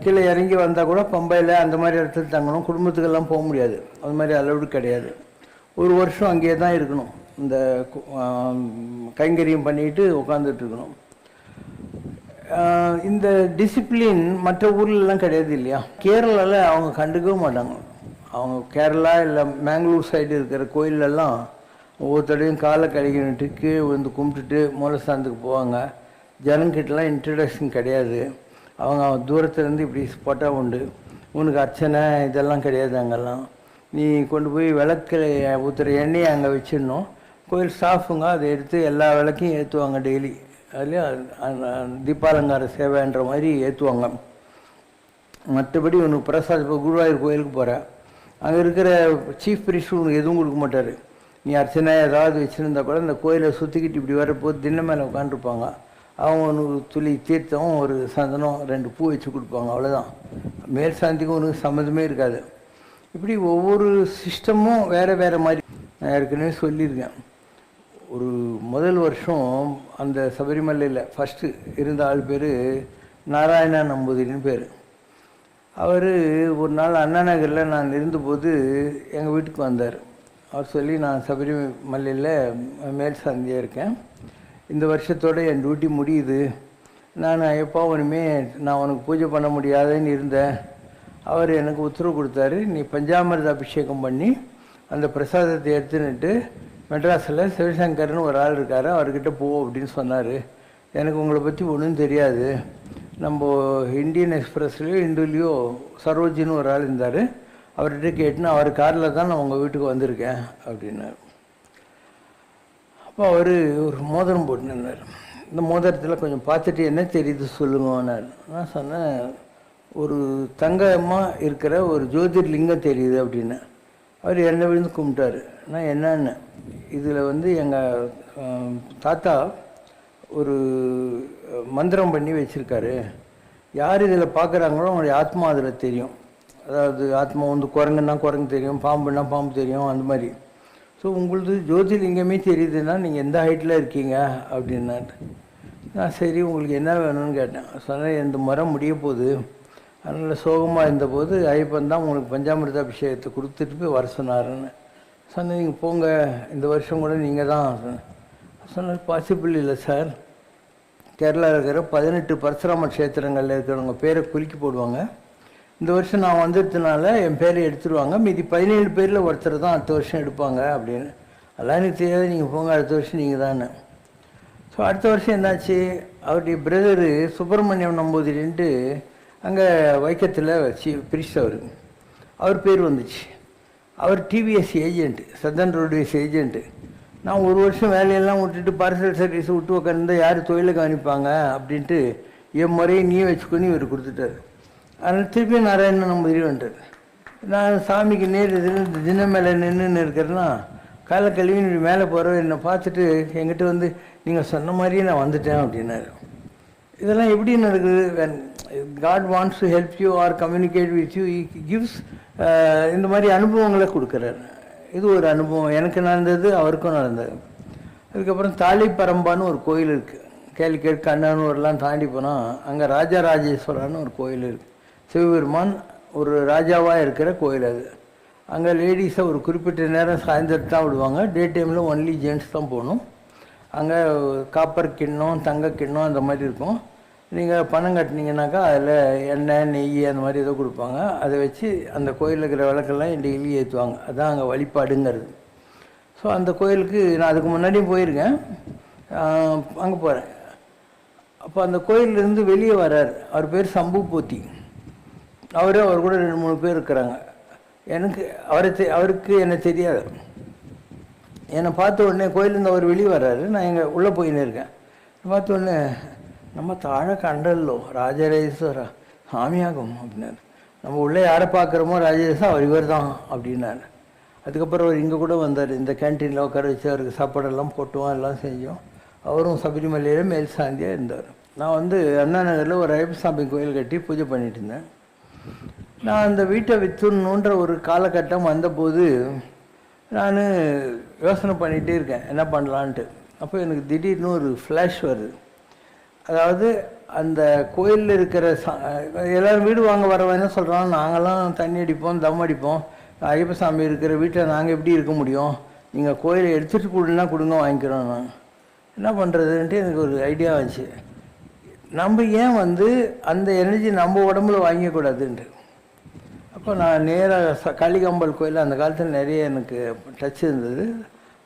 கீழே இறங்கி வந்தால் கூட பம்பையில் அந்த மாதிரி இடத்துல தங்கணும். குடும்பத்துக்கெல்லாம் போக முடியாது, அது மாதிரி அலவுடு கிடையாது. ஒரு வருஷம் அங்கேயே தான் இருக்கணும், இந்த கைங்கரியம் பண்ணிட்டு உட்காந்துட்ருக்கணும். இந்த டிசிப்ளின் மற்ற ஊர்லெலாம் கிடையாது இல்லையா. கேரளாவில் அவங்க கண்டுக்கவே மாட்டாங்க. அவங்க கேரளா இல்லை மேங்களூர் சைடு இருக்கிற கோயிலெல்லாம் ஒவ்வொருத்தடையும் காலை கழுகிட்டு கீழே வந்து கும்பிட்டுட்டு மூலஸ்தானத்துக்கு போவாங்க. ஜனங்கிட்டலாம் இன்ட்ரடக்ஷன் கிடையாது. அவங்க தூரத்துலேருந்து இப்படி ஸ்பாட்டாக உண்டு, உனக்கு அர்ச்சனை இதெல்லாம் கிடையாது. அங்கெல்லாம் நீ கொண்டு போய் விளக்கில் ஊற்றுற எண்ணெயை அங்கே வச்சிடணும். கோயில் ஸ்டாஃபுங்க அதை எடுத்து எல்லா விளக்கையும் ஏற்றுவாங்க டெய்லி. அதுலேயும் தீபாலங்கார சேவைன்ற மாதிரி ஏற்றுவாங்க. மற்றபடி உனக்கு பிரசாத், இப்போ குருவாயூர் கோயிலுக்கு போகிற அங்கே இருக்கிற சீஃப் பிரிஸ்ட் உனக்கு எதுவும் கொடுக்க மாட்டார். நீ அர்ச்சனை ஏதாவது வச்சுருந்தா கூட இந்த கோயிலை சுற்றிக்கிட்டு இப்படி வரப்போது தின்ன மேலே உட்காந்துருப்பாங்க. அவங்க உனக்கு துளி தீர்த்தம், ஒரு சந்தனம், 2 பூ வச்சு கொடுப்பாங்க, அவ்வளோதான். மேல் சாந்திக்கும் உனக்கு சம்மந்தமே இருக்காது. இப்படி ஒவ்வொரு சிஸ்டமும் வேறு வேறு மாதிரி. நான் ஏற்கனவே சொல்லியிருக்கேன். ஒரு முதல் வருஷம் அந்த சபரிமலையில் ஃபஸ்ட்டு இருந்த ஆள் பேர் நாராயணா நம்பூதிரின்னு பேர். அவர் ஒரு நாள் அண்ணா நகரில் நான் இருந்தபோது எங்கள் வீட்டுக்கு வந்தார். அவர் சொல்லி, நான் சபரிமலையில் மேல் சாந்தியாக இருக்கேன், இந்த வருஷத்தோடு என் டியூட்டி முடியுது, நான் எப்போ ஒன்றுமே நான் உனக்கு பூஜை பண்ண முடியாதுன்னு இருந்தேன். அவர் எனக்கு உத்தரவு கொடுத்தாரு, நீ பஞ்சாமிர்த அபிஷேகம் பண்ணி அந்த பிரசாதத்தை எடுத்துன்னுட்டு மெட்ராஸில் சிவசங்கர்னு ஒரு ஆள் இருக்கார், அவர்கிட்ட போ அப்படின்னு சொன்னார். எனக்கு உங்களை பற்றி ஒன்றும் தெரியாது. நம்ம இந்தியன் எக்ஸ்பிரஸ்லேயோ இந்துலேயோ சரோஜின்னு ஒரு ஆள் இருந்தார், அவர்கிட்ட கேட்டுன்னு அவர் காரில் தான் நான் உங்கள் வீட்டுக்கு வந்திருக்கேன் அப்படின்னார். அப்போ அவர் ஒரு மோதிரம் போட்டுனார். இந்த மோதிரத்தில் கொஞ்சம் பார்த்துட்டு என்ன தெரியுது சொல்லுங்கன்னார். நான் சொன்னேன், ஒரு தங்கமாக இருக்கிற ஒரு ஜோதிர்லிங்கம் தெரியுது அப்படின்னு. அவர் என்ன விழுந்து கும்பிட்டார். நான் என்னன்னு, இதில் எங்கள் தாத்தா ஒரு மந்திரம் பண்ணி வச்சுருக்காரு, யார் இதில் பார்க்குறாங்களோ அவங்களுடைய ஆத்மா அதில் தெரியும். அதாவது ஆத்மா குரங்குன்னா குரங்கு தெரியும், பாம்புன்னா பாம்பு தெரியும், அந்த மாதிரி. ஸோ உங்களுக்கு ஜோதிர்லிங்கமே தெரியுதுன்னா நீங்கள் எந்த ஹைட்டில் இருக்கீங்க அப்படின்னாரு. நான் சரி உங்களுக்கு என்ன வேணும்னு கேட்டேன். சொன்னேன் இந்த முறை முடிய போகுது, அதனால் சோகமாக இருந்தபோது ஐயப்பன் தான் உங்களுக்கு பஞ்சாமிர்த அபிஷேகத்தை கொடுத்துட்டு போய் வர சொன்னாருன்னு சொன்னேன். நீங்கள் போங்க, இந்த வருஷம் கூட நீங்கள் தான் சொன்னார். பாசிபிள் இல்லை சார், கேரளாவில் இருக்கிற 18 பரசுராம க்ஷேத்திரங்களில் இருக்கிறவங்க பேரை குலுக்கி போடுவாங்க. இந்த வருஷம் நான் வந்துடுறதுனால என் பேரை எடுத்துருவாங்க, மீதி 17 பேரில் ஒருத்தர் தான் அடுத்த வருஷம் எடுப்பாங்க அப்படின்னு. அதெல்லாம் எனக்கு தெரியாது, நீங்கள் போங்க, அடுத்த வருஷம் நீங்கள் தானே. ஸோ அடுத்த வருஷம் என்னாச்சு, அவருடைய பிரதரு சுப்பிரமணியம் நம்பூதிரின்ட்டு அங்கே வைக்கத்தில் பிரிஸ்ட் அவர் பேர் வந்துச்சு. அவர் TVS agent, southern roadways agent. நான் ஒரு வருஷம் வேலையெல்லாம் விட்டுட்டு பார்சல் சர்வீஸ் விட்டு உட்காந்து யார் தொழிலுக்கு அனுப்பாங்க அப்படின்ட்டு என் முறையை நீ வச்சுக்கொண்டு இவர் கொடுத்துட்டார். அதனால் திருப்பி நாராயணன் நம்பூதிரி வந்துட்டார். நான் சாமிக்கு நேர் தினம் மேலே நின்றுன்னு இருக்கிறேன்னா காலை கழுவி மேலே போகிறவர் என்னை பார்த்துட்டு என்கிட்ட வந்து நீங்கள் சொன்ன மாதிரியே நான் வந்துட்டேன் அப்படின்னாரு. இதெல்லாம் எப்படி நடக்குது? God wants to help you or communicate with you, gives இந்த மாதிரி அனுபவங்களை கொடுக்குறாரு. இது ஒரு அனுபவம் எனக்கு நடந்தது, அவருக்கும் நடந்தது. அதுக்கப்புறம் தாலிப்பரம்பான்னு ஒரு கோயில் இருக்குது, கேலிக்கேட் கண்ணனூர்லாம் தாண்டி போனால் அங்கே ராஜராஜேஸ்வரான்னு ஒரு கோயில் இருக்குது. சிவபெருமான் ஒரு ராஜாவாக இருக்கிற கோயில் அது. அங்கே லேடிஸை ஒரு குறிப்பிட்ட நேரம் சாயந்தரம் தான் விடுவாங்க, டே டைமில் ஒன்லி ஜென்ட்ஸ் தான் போகணும். அங்கே காப்பர் கிண்ணம், தங்க கிண்ணம் அந்த மாதிரி இருக்கும். நீங்கள் பணம் கட்டினீங்கன்னாக்கா அதில் எண்ணெய் நெய் அந்த மாதிரி ஏதோ கொடுப்பாங்க. அதை வச்சு அந்த கோயிலில் இருக்கிற விளக்கெல்லாம் டெய்லி ஏற்றுவாங்க. அதுதான் அங்கே வழிபாடுங்கிறது. ஸோ அந்த கோயிலுக்கு நான் அதுக்கு முன்னாடியும் போயிருக்கேன், அங்கே போகிறேன். அப்போ அந்த கோயிலேருந்து வெளியே வர்றார், அவர் பேர் சம்பு போத்தி. அவர் கூட 2-3 பேர் இருக்கிறாங்க. எனக்கு அவருக்கு என்ன தெரியாது. என்னை பார்த்த உடனே கோயிலேருந்து அவர் வெளியே வர்றாரு, நான் எங்கே உள்ளே போயின்னு இருக்கேன். பார்த்த உடனே நம்ம தாழ கண்டல்லோ ராஜராஜேஸ்வரா சாமியாகும் அப்படின்னாரு. நம்ம உள்ளே யாரை பார்க்குறோமோ ராஜேஸ்வரா அவர் இவர் தான் அப்படின்னாரு. அதுக்கப்புறம் அவர் இங்கே கூட வந்தார், இந்த கேன்டீனில் உட்கார வச்சு அவருக்கு சாப்பாடெல்லாம் போட்டுவோம், எல்லாம் செஞ்சோம். அவரும் சபரிமலையில் மேல் சாந்தியாக இருந்தார். நான் வந்து அண்ணா நகரில் ஒரு ஐயப்பசாமி கோயில் கட்டி பூஜை பண்ணிட்டு இருந்தேன். நான் அந்த வீட்டை விற்றுணுன்ற ஒரு காலகட்டம் வந்தபோது நான் யோசனை பண்ணிகிட்டே இருக்கேன் என்ன பண்ணலான்ட்டு. அப்போ எனக்கு திடீர்னு ஒரு ஃப்ளாஷ் வருது. அதாவது அந்த கோயிலில் இருக்கிற எல்லோரும் வீடு வாங்க வரவன் என்ன சொல்கிறாங்க, நாங்கள்லாம் தண்ணி அடிப்போம், தம் அடிப்போம், ஐயப்பசாமி இருக்கிற வீட்டில் நாங்கள் எப்படி இருக்க முடியும், நீங்கள் கோயிலை எடுத்துகிட்டு கொடுன்னா கொடுங்க, வாங்கிக்கிறோம். நான் என்ன பண்ணுறதுன்ட்டு எனக்கு ஒரு ஐடியா வந்துச்சு. நம்ம ஏன் வந்து அந்த எனர்ஜி நம்ம உடம்புல வாங்கிக்கூடாதுன்ட்டு. அப்போ நான் நேராக காளிகாம்பாள் கோயில் அந்த காலத்தில் நிறைய எனக்கு டச் இருந்தது.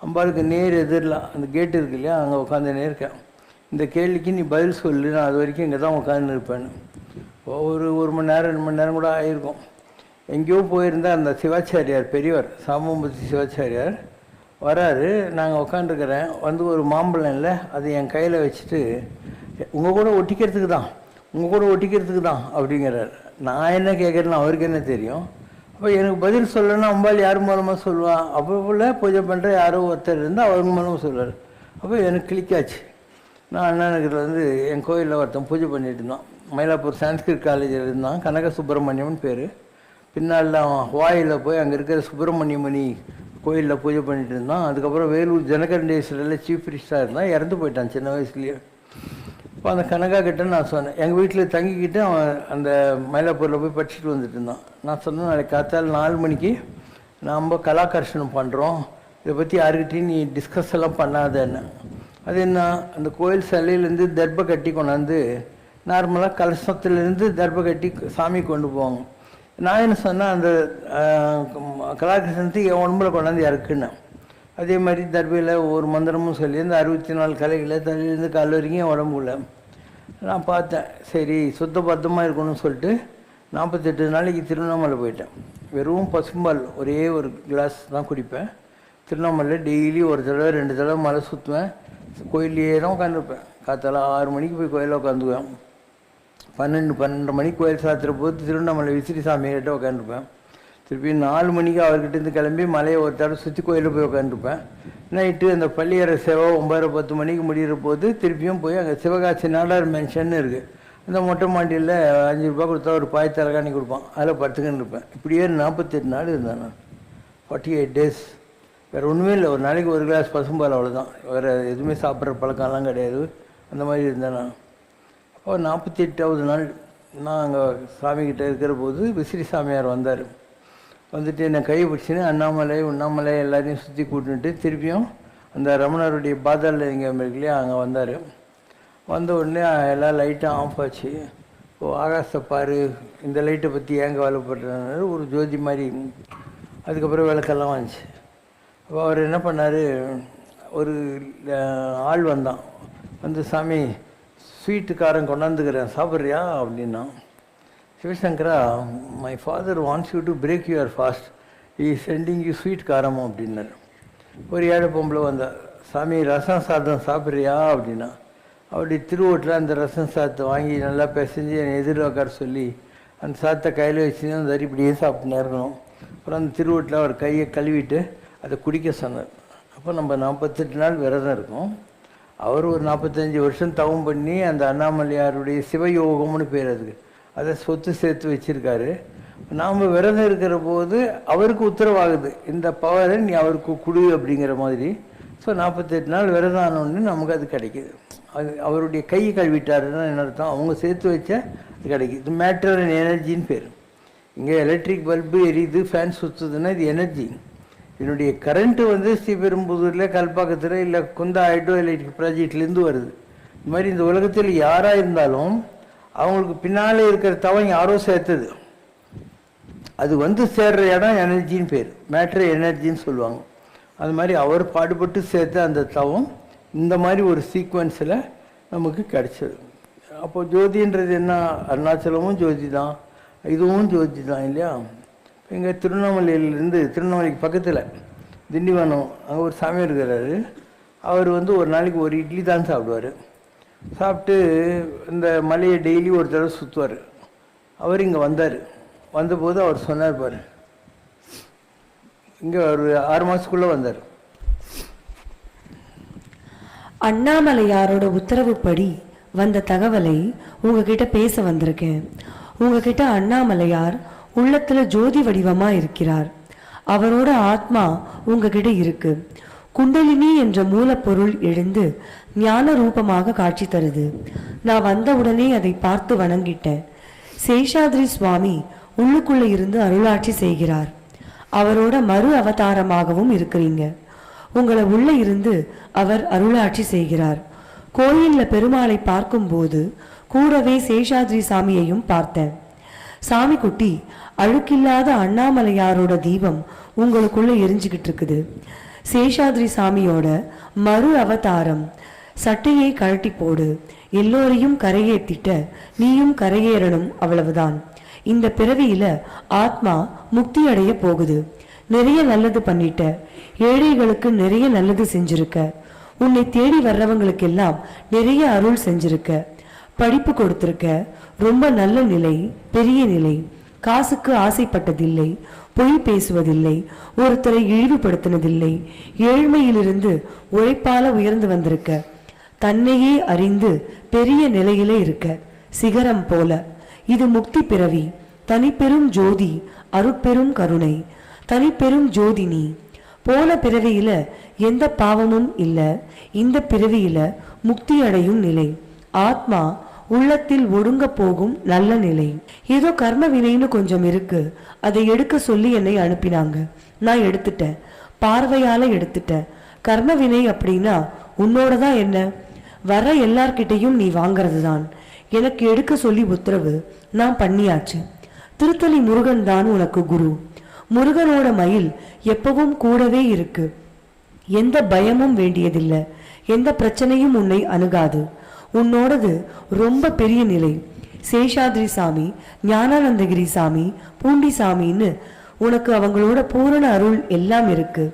அம்பாளுக்கு நேர் எதிரில் அந்த கேட்டு இருக்கு இல்லையா, அங்கே உட்காந்துனே இருக்கேன். இந்த கேள்விக்கு நீ பதில் சொல்லு, நான் அது வரைக்கும் இங்கே தான் உட்காந்து இருப்பேன்னு. ஒரு மணி நேரம் 2 மணி நேரம் கூட ஆகிருக்கும். எங்கேயோ போயிருந்தால் அந்த சிவாச்சாரியார் பெரியவர் சாமம்பதி சிவாச்சாரியார் வராரு. நாங்கள் உட்காந்துருக்கிறேன், வந்து ஒரு மாம்பழம் இல்லை அது என் கையில் வச்சுட்டு உங்கள் கூட ஒட்டிக்கிறதுக்கு தான் அப்படிங்கிறார். நான் என்ன கேட்குறேன்னு அவருக்கு என்ன தெரியும். அப்போ எனக்கு பதில் சொல்லணும்னா அம்பாள் யார் மூலமாக சொல்லுவான். அப்போ போல் பூஜை பண்ணுற யாரோ ஒருத்தர் இருந்தால் அவங்க மூலமாக சொல்லுவார். அப்போ எனக்கு கிளிக்காச்சு. நான் அண்ணா நகரில் வந்து என் கோயிலில் ஒருத்தன் பூஜை பண்ணிட்டு இருந்தான். மயிலாப்பூர் சான்ஸ்கிரிட் காலேஜில் இருந்தான், கனக சுப்பிரமணியம்னு பேர். பின்னால் ஹவாயில் போய் அங்கே இருக்கிற சுப்பிரமணியமணி கோயிலில் பூஜை பண்ணிட்டு இருந்தான். அதுக்கப்புறம் வேலூர் ஜனகண்டேஸ்வரில் சீஃப் பிரிஸ்டாக இருந்தான், இறந்து போயிட்டான் சின்ன வயசுலேயே. இப்போ அந்த கனகா கிட்ட நான் சொன்னேன், எங்கள் வீட்டில் தங்கிக்கிட்டு அவன் அந்த மயிலாப்பூரில் போய் படிச்சுட்டு வந்துட்டு இருந்தான். நான் சொன்னேன், நாளைக்கு காத்தால் 4 மணிக்கு நாம் கலாகர்ஷனம் பண்ணுறோம், இதை பற்றி யாருக்கிட்டையும் நீ டிஸ்கஸ் எல்லாம் பண்ணாதேன்னு. அது என்ன, அந்த கோயில் சிலையிலேருந்து தர்பை கட்டி கொண்டாந்து நார்மலாக கலசத்துலேருந்து தர்பை கட்டி சாமி கொண்டு போவாங்க. நான் என்ன சொன்னேன், அந்த கலாகர்ஷனத்துக்கு என் உடம்புல கொண்டாந்து இறக்குன்னு. அதே மாதிரி தர்பையில் ஒவ்வொரு மந்திரமும் சொல்லி இந்த 64 கலைகளை தலையிலேருந்து கால் வரைக்கும் என் உடம்புல நான் பார்த்தேன். சரி சுத்தபத்தமாக இருக்கணும்னு சொல்லிட்டு 48 நாளைக்கு திருவண்ணாமலை போயிட்டேன். வெறும் பசும்பால் ஒரே ஒரு கிளாஸ் தான் குடிப்பேன். திருவண்ணாமலையில் டெய்லி ஒரு தடவை 2 தடவை மலை சுற்றுவேன். கோயிலே தான் உட்காந்துருப்பேன். காத்தால 6 மணிக்கு போய் கோயிலில் உட்காந்துக்குவேன். 12 மணிக்கு கோயில் சாத்துற போது திருவண்ணாமலை விசிறி சாமிகிட்ட உட்காந்துருப்பேன். திருப்பி 4 மணிக்கு அவர்கிட்டேருந்து கிளம்பி மலையை ஒரு தடவை சுற்றி கோயிலில் போய் உட்காந்துருப்பேன். நைட்டு அந்த பள்ளியறை சேவை 9:10 மணிக்கு முடிகிற போது திருப்பியும் போய் அங்கே சிவகாசி நாடார் மென்ஷன்னு இருக்குது, அந்த மொட்டை மாண்டியில் 5 ரூபா கொடுத்தா ஒரு பாய் தலைகாணி கொடுப்பான், அதில் படுத்துக்கின்னு இருப்பேன். இப்படியே 48 நாள் இருந்தேன் நான், 48 டேஸ். வேறு ஒன்றுமே இல்லை, ஒரு நாளைக்கு ஒரு கிளாஸ் பசும்பால், அவ்வளோதான். வேறு எதுவுமே சாப்பிட்ற பழக்கம்லாம் கிடையாது. அந்த மாதிரி இருந்தேன் நான். அப்போ 48வது நாள் நான் அங்கே சாமிக்கிட்ட இருக்கிற போது விசிறி சாமியார் வந்தார். வந்துட்டு என்னை கை பிடிச்சின்னு உண்ணாமலை எல்லாரையும் சுற்றி கூட்டிட்டு திருப்பியும் அந்த ரமணருடைய பாதாளலிங்கம் இருக்கு இல்லையா, அங்கே வந்தார். வந்த உடனே எல்லாம் லைட்டும் ஆஃப் ஆச்சு. ஓ ஆகாசத்தை பாரு, இந்த லைட்டை பற்றி ஏன் கவலைப்படுறாரு, ஒரு ஜோதி மாதிரி. அதுக்கப்புறம் விளக்கெல்லாம் வந்துச்சு. அப்போ அவர் என்ன பண்ணார், ஒரு ஆள் வந்தான். வந்து சாமி ஸ்வீட்டுக்காரன் கொண்டாந்துக்கிறேன் சாப்பிட்றியா அப்படின்னா, Sivasankara my father wants you to break your fast, he sending you sweet காரம் அப்படின்னாரு. ஒரு ஏழை பொம்பளை வந்தா, சாமி ரசம் சாதம் சாப்பிட்றியா அப்படின்னா, அப்படி திருவோட்டில் அந்த ரசம் சாதத்தை வாங்கி நல்லா பிசைஞ்சு என்னை எதிர்வாக்கார சொல்லி அந்த சாதத்தை கையில் வச்சு அந்த இப்படியே சாப்பிட்டு இருக்கணும். அப்புறம் அந்த திருவோட்டில் அவர் கையை கழுவிட்டு அதை குடிக்க சொன்னார். அப்போ நம்ம 48 நாள் விரதம் இருக்கும். அவர் ஒரு 45 வருஷம் தவம் பண்ணி அந்த அண்ணாமலையாருடைய சிவயோகம்னு பேர் அதுக்கு, அதை சொத்து சேர்த்து வச்சுருக்காரு. நாம் விரதம் இருக்கிற போது அவருக்கு உத்தரவாகுது, இந்த பவரை நீ அவருக்கு கொடு அப்படிங்கிற மாதிரி. ஸோ 48 நாள் விரதம் ஆனோன்னு நமக்கு அது கிடைக்கிது. அது அவருடைய கை கழுவிட்டாருன்னா என்ன அர்த்தம், அவங்க சேர்த்து வச்ச அது கிடைக்கிது. இது மேட்டர் அண்ட் எனர்ஜின்னு பேர். இங்கே எலக்ட்ரிக் பல்பு எரியுது, ஃபேன் சுற்றுதுன்னா இது எனர்ஜி. என்னுடைய கரண்ட்டு வந்து ஸ்ரீபெரும்புதூரில் கல்பாக்கத்தில் இல்லை குந்தா ஹைட்ரோ எலக்ட்ரிக் ப்ராஜெக்ட்லேருந்து வருது. இந்த மாதிரி இந்த உலகத்தில் யாராக இருந்தாலும் அவங்களுக்கு பின்னாலே இருக்கிற தவம் யாரோ சேர்த்தது, அது வந்து சேர்ற இடம் எனர்ஜின்னு பேர், மேட்ரு எனர்ஜின்னு சொல்லுவாங்க. அது மாதிரி அவர் பாடுபட்டு சேர்த்த அந்த தவம் இந்த மாதிரி ஒரு சீக்வன்ஸில் நமக்கு கிடைச்சது. அப்போது ஜோதின்றது என்ன, அருணாச்சலமும் ஜோதி தான், இதுவும் ஜோதி தான் இல்லையா. இங்கே திருவண்ணாமலையிலேருந்து, திருவண்ணாமலைக்கு பக்கத்தில் திண்டிவனம், அங்கே ஒரு சாமி இருக்கிறாரு. அவர் வந்து ஒரு நாளைக்கு ஒரு இட்லி தான் சாப்பிடுவார். சாப்பிட்டு இந்த மலையை டெய்லி ஒரு தடவை சுற்றுவார். அவர் இங்கே வந்தார். வந்தபோது அவர் சொன்னார் பாரு, இங்கே ஒரு 6 மாதத்துக்குள்ளே வந்தார். அண்ணாமலையாரோட உத்தரவுப்படி வந்த தகவலை உங்ககிட்ட பேச வந்திருக்கேன். உங்ககிட்ட அண்ணாமலையார் உள்ளத்துல ஜோதி வடிவமா இருக்கிறார். அவரோட ஆத்மா உங்ககிட்ட இருக்கு. குண்டலினி என்ற மூலப்பொருள் எழுந்து ஞான ரூபமாக காட்சி தருது. நான் வந்த உடனே அதை பார்த்து வணங்கிட்டேன். சேஷாத்ரி சுவாமி உள்ளுக்குள்ள இருந்து அருளாட்சி செய்கிறார். அவரோட மறு அவதாரமாகவும் இருக்கிறீங்க. உங்களை உள்ள இருந்து அவர் அருளாட்சி செய்கிறார். கோயில்ல பெருமாளை பார்க்கும்போது கூடவே சேஷாத்ரி சாமியையும் பார்த்தேன். சாமி குட்டி, அழுக்கில்லாத அண்ணாமலையாரோட தீபம் உங்களுக்குள்ள எரிஞ்சுக்கிட்டு இருக்குது. சேஷாத்ரி சாமியோட மறு அவதாரம். சட்டையை கழட்டி போடு, எல்லோரையும் கரையேற்றிட்ட நீயும் கரையேறணும், அவ்வளவுதான். இந்த பிறவியில ஆத்மா முக்தி அடைய போகுது. நிறைய நல்லது பண்ணிட்ட, ஏழைகளுக்கு நிறைய நல்லது செஞ்சிருக்க, உன்னை தேடி வர்றவங்களுக்கு எல்லாம் நிறைய அருள் செஞ்சிருக்க, படிப்பு கொடுத்திருக்க, ரொம்ப நல்ல நிலை, பெரிய நிலை. காசுக்கு ஆசைப்பட்டதில்லை, பொய் பேசுவதில்லை, ஒருத்தரை இழிவுபடுத்தினதில்லை, ஏழ்மையிலிருந்து உழைப்பால உயர்ந்து வந்திருக்க, தன்னையே அறிந்து பெரிய நிலையில இருக்க, சிகரம் போல. இது முக்தி பிறவி. தனிப்பெரும் ஜோதி, அருட்பெரும் கருணை. தனிப்பெரும் ஜோதி நீ. போன பிறவியில எந்த பாவமும் இல்ல, இந்த பிறவியில முக்தி அடையும் நிலை. ஆத்மா உள்ளத்தில் ஒடுங்க போகும் நல்ல நிலை. ஏதோ கர்ம வினைன்னு கொஞ்சம் இருக்கு, அதை எடுக்க சொல்லி என்னை அனுப்பினாங்க. நான் எடுத்துட்டேன், பார்வையால எடுத்துட்டேன். கர்ம வினை அப்படின்னா உன்னோடதான் என்ன, வர எல்லார்கிட்டையும் நீ வாங்கிறது தான். எனக்கு எடுக்க சொல்லி உத்தரவு, நான் பண்ணியாச்சு. திருத்தலி முருகன் தான் உனக்கு குரு. முருகனோட மயில் எப்பவும் கூடவே இருக்கு. எந்த பயமும் வேண்டியதில்லை, எந்த பிரச்சனையும் உன்னை அணுகாது. உன்னோடது ரொம்ப பெரிய நிலை. சேஷாத்ரி சாமி, ஞானானந்தகிரி சாமி, பூண்டி சாமின்னு உனக்கு அவங்களோட பூரண அருள் எல்லாம் இருக்கு.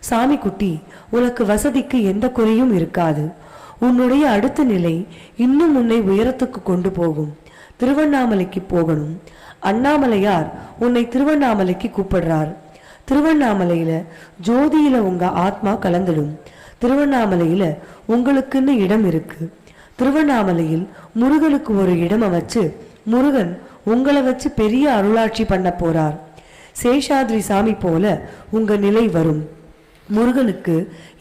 சாமி குட்டி, உனக்கு வசதிக்கு எந்த குறையும் இருக்காது. உன்னுடைய அடுத்த நிலை இன்னும் உன்னை உயரத்துக்கு கொண்டு போகும். திருவண்ணாமலைக்கு போகணும். அண்ணாமலையார் உன்னை திருவண்ணாமலைக்கு கூப்பிடுறார். திருவண்ணாமலையில ஜோதியில உங்க ஆத்மா கலந்துடும். திருவண்ணாமலையில உங்களுக்குன்னு இடம் இருக்கு. திருவண்ணாமலையில் முருகனுக்கு ஒரு இடம் வச்சு முருகன் உங்களை வச்சு பெரிய அருளாட்சி பண்ண போறார். சேஷாத்ரி சாமி போல உங்க நிலை வரும். முருகனுக்கு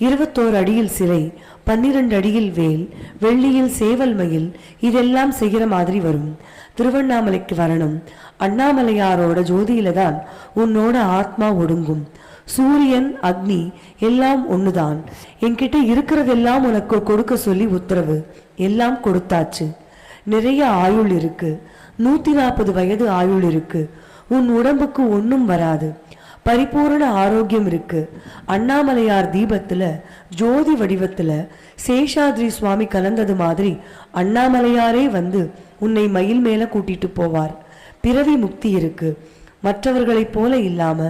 21 அடியில் சிலை, 12 அடியில் வேல், வெள்ளியில் சேவல் மயில், இதெல்லாம் செய்கிற மாதிரி வரும். திருவண்ணாமலைக்கு வரணும். அண்ணாமலையாரோட ஜோதியில தான் உன்னோட ஆத்மா ஒடுங்கும். சூரியன், அக்னி எல்லாம் ஒண்ணுதான். என்கிட்ட இருக்கிறதெல்லாம் உனக்கு கொடுக்க சொல்லி உத்தரவு. எல்லாம் கொடுத்தாச்சு. நிறைய ஆயுள் இருக்கு. 140 வயது ஆயுள் இருக்கு. உன் உடம்புக்கு ஒன்னும் வராது. பரிபூரண ஆரோக்கியம் இருக்கு. அண்ணாமலையார் தீபத்துல ஜோதி வடிவத்துல சேஷாத்ரி சுவாமி கலந்தது மாதிரி அண்ணாமலையாரே வந்து உன்னை மயில் மேல கூட்டிட்டு போவார். பிறவி முக்தி இருக்கு. மற்றவர்களைப் போல இல்லாம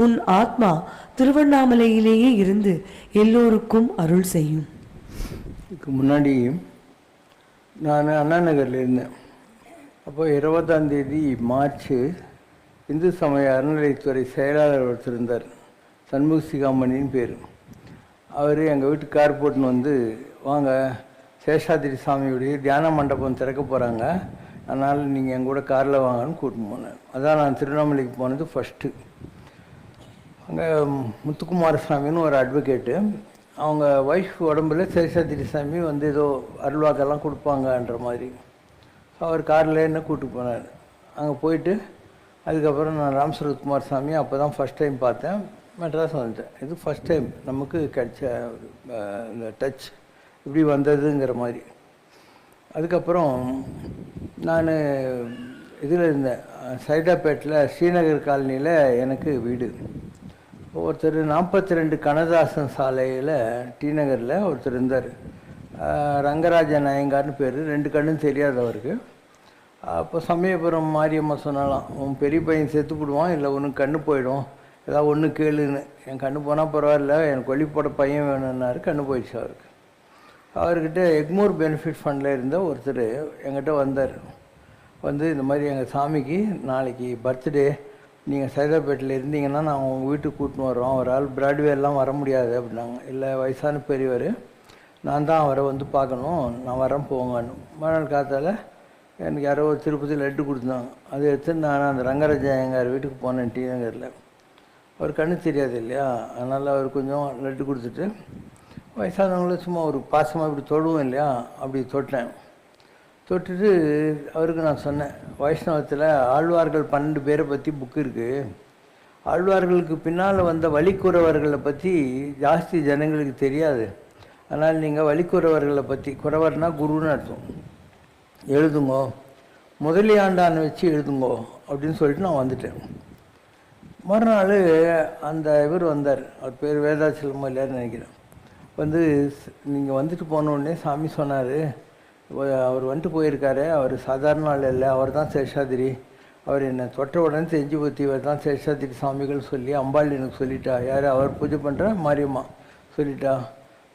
உன் ஆத்மா திருவண்ணாமலையிலேயே இருந்து எல்லோருக்கும் அருள் செய்யும். இதுக்கு முன்னாடி நான் அண்ணா நகரில் இருந்தேன். அப்போ 20ஆம் தேதி மார்ச் இந்து சமய அறநிலையத்துறை செயலாளர் ஒருத்தர் இருந்தார், சண்முக சிகாமணின்னு பேர். அவர் எங்கள் வீட்டுக்கு கார் போட்டுன்னு வந்து, வாங்க சேஷாதிரி சாமியுடைய தியான மண்டபம் திறக்க போகிறாங்க, அதனால் நீங்கள் என் கூட காரில் வாங்கன்னு கூட்டின்னு போனேன். அதான் நான் திருவண்ணாமலைக்கு போனது ஃபஸ்ட்டு. அங்கே முத்துக்குமாரசாமின்னு ஒரு அட்வொகேட்டு, அவங்க ஒய்ஃப் உடம்புல சேஷாதிரி சாமி வந்து ஏதோ அருள்வாக்கெல்லாம் கொடுப்பாங்கன்ற மாதிரி அவர் காரில் என்ன கூப்பிட்டு போனார். அங்கே போயிட்டு அதுக்கப்புறம் நான் ராம் சரத்குமார் சாமி அப்போ தான் ஃபஸ்ட் டைம் பார்த்தேன். மெட்ராஸ் வந்துட்டேன். இது ஃபஸ்ட் டைம் நமக்கு கிடைச்ச இந்த டச் இப்படி வந்ததுங்கிற மாதிரி. அதுக்கப்புறம் நான் இதில் இருந்தேன், சைதாப்பேட்டில் ஸ்ரீநகர் காலனியில் எனக்கு வீடு. ஒருத்தர் 42 கனதாசன் சாலையில் டி நகரில் ஒருத்தர் இருந்தார், ரங்கராஜன் ஐயங்கார்னு பேர். 2 கண்ணும் தெரியாதவருக்கு. அப்போ சமயபுரம் மாரியம்மா சொன்னாலாம், உன் பெரிய பையன் செத்து போடுவான், இல்லை உனக்கு கண்ணு போயிடும், ஏதாவது ஒன்று கேளுன்னு. என் கண்ணு போனால் பரவாயில்ல, எனக்கு கொல்லிப்போட பையன் வேணும்னாரு. கண்ணு போயிடுச்சு அவருக்கு. அவர்கிட்ட எக்மோர் பெனிஃபிட் ஃபண்டில் இருந்த ஒருத்தர் என்கிட்ட வந்தார். வந்து இந்த மாதிரி எங்கள் சாமிக்கு நாளைக்கு பர்த்டே, நீங்கள் சைதாப்பேட்டில் இருந்தீங்கன்னா நான் உங்கள் வீட்டுக்கு கூட்டின்னு வரோம், ஒரு ஆள் பிராட்வேலாம் வர முடியாது அப்படின்னாங்க. இல்லை, வயசான பெரியவர், நான் தான் அவரை வந்து பார்க்கணும், நான் வரேன் போங்கன்னு. மறுநாள் காத்தால் எனக்கு யாரோ திருப்பதி லட்டு கொடுத்தாங்க. அதை எடுத்து நான் அந்த ரங்கராஜா எங்கள் வீட்டுக்கு போனேன் டி நகரில். அவர் கண்ணு தெரியாது இல்லையா, அதனால் அவர் கொஞ்சம் லட்டு கொடுத்துட்டு, வயசானவங்களும் சும்மா ஒரு பாசமாக இப்படி தொடுவோம் இல்லையா, அப்படி தொட்டேன். தொட்டுட்டு அவருக்கு நான் சொன்னேன், வைஷ்ணவத்தில் ஆழ்வார்கள் 12 பேரை பற்றி புக்கு இருக்குது, ஆழ்வார்களுக்கு பின்னால் வந்த வழிக்குறவர்களை பற்றி ஜாஸ்தி ஜனங்களுக்கு தெரியாது, அதனால் நீங்கள் வழிக்குறவர்களை பற்றி, குறவர்னா குருன்னு அர்த்தம், எழுதுங்கோ, முதலியாண்டான்னு வச்சு எழுதுங்கோ அப்படின்னு சொல்லிட்டு நான் வந்துட்டேன். மறுநாள் அந்த இவர் வந்தார், அவர் பேர் வேதாச்சலமோ இல்லையான்னு நினைக்கிறேன். வந்து நீங்கள் வந்துட்டு போனோடனே சாமி சொன்னார், அவர் வந்துட்டு போயிருக்காரு, அவர் சாதாரண ஆள் இல்லை, அவர் தான் சேஷாதிரி, அவர் என்னை தொட்ட உடனே தெரிஞ்சு பற்றி இவர் தான் சேஷாதிரி சாமிகள் சொல்லி அம்பாள் எனக்கு சொல்லிட்டா, யார் அவர் பூஜை பண்ணுற மாரியம்மா சொல்லிட்டா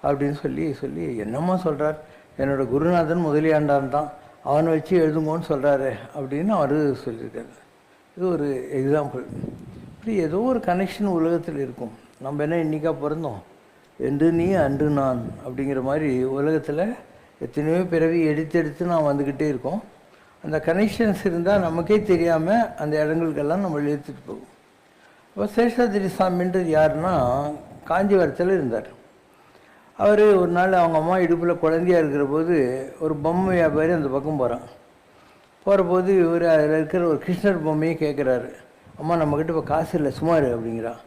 அப்படின்னு சொல்லி என்னம்மா சொல்கிறார், என்னோடய குருநாதன் முதலியாண்டான் தான், அவனை வச்சு எழுதுங்கன்னு சொல்கிறாரு அப்படின்னு அவர் சொல்லியிருக்காரு. இது ஒரு எக்ஸாம்பிள். இப்படி ஏதோ ஒரு கனெக்ஷன் உலகத்தில் இருக்கும். நம்ம என்ன இன்றைக்கா பிறந்தோம், என்று நீ அன்று நான் அப்படிங்கிற மாதிரி உலகத்தில் எத்தனையோ பிறவி எடுத்து நான் வந்துக்கிட்டே இருக்கோம். அந்த கனெக்ஷன்ஸ் இருந்தால் நமக்கே தெரியாமல் அந்த இடங்களுக்கெல்லாம் நம்ம இழுத்துட்டு போகும். இப்போ சேஷாதிரி சாமின்றது யாருன்னா, காஞ்சிபுரத்தில் இருந்தார். அவர் ஒரு நாள் அவங்க அம்மா இடுப்பில் குழந்தையாக இருக்கிற போது ஒரு பொம்மை வியாபாரி அந்த பக்கம் போகிறான். போகிற போது இவர் அதில் இருக்கிற ஒரு கிருஷ்ணர் பொம்மையை கேட்குறாரு, அம்மா நம்மக்கிட்ட இப்போ காசு இல்லை சுமார் அப்படிங்கிறான்.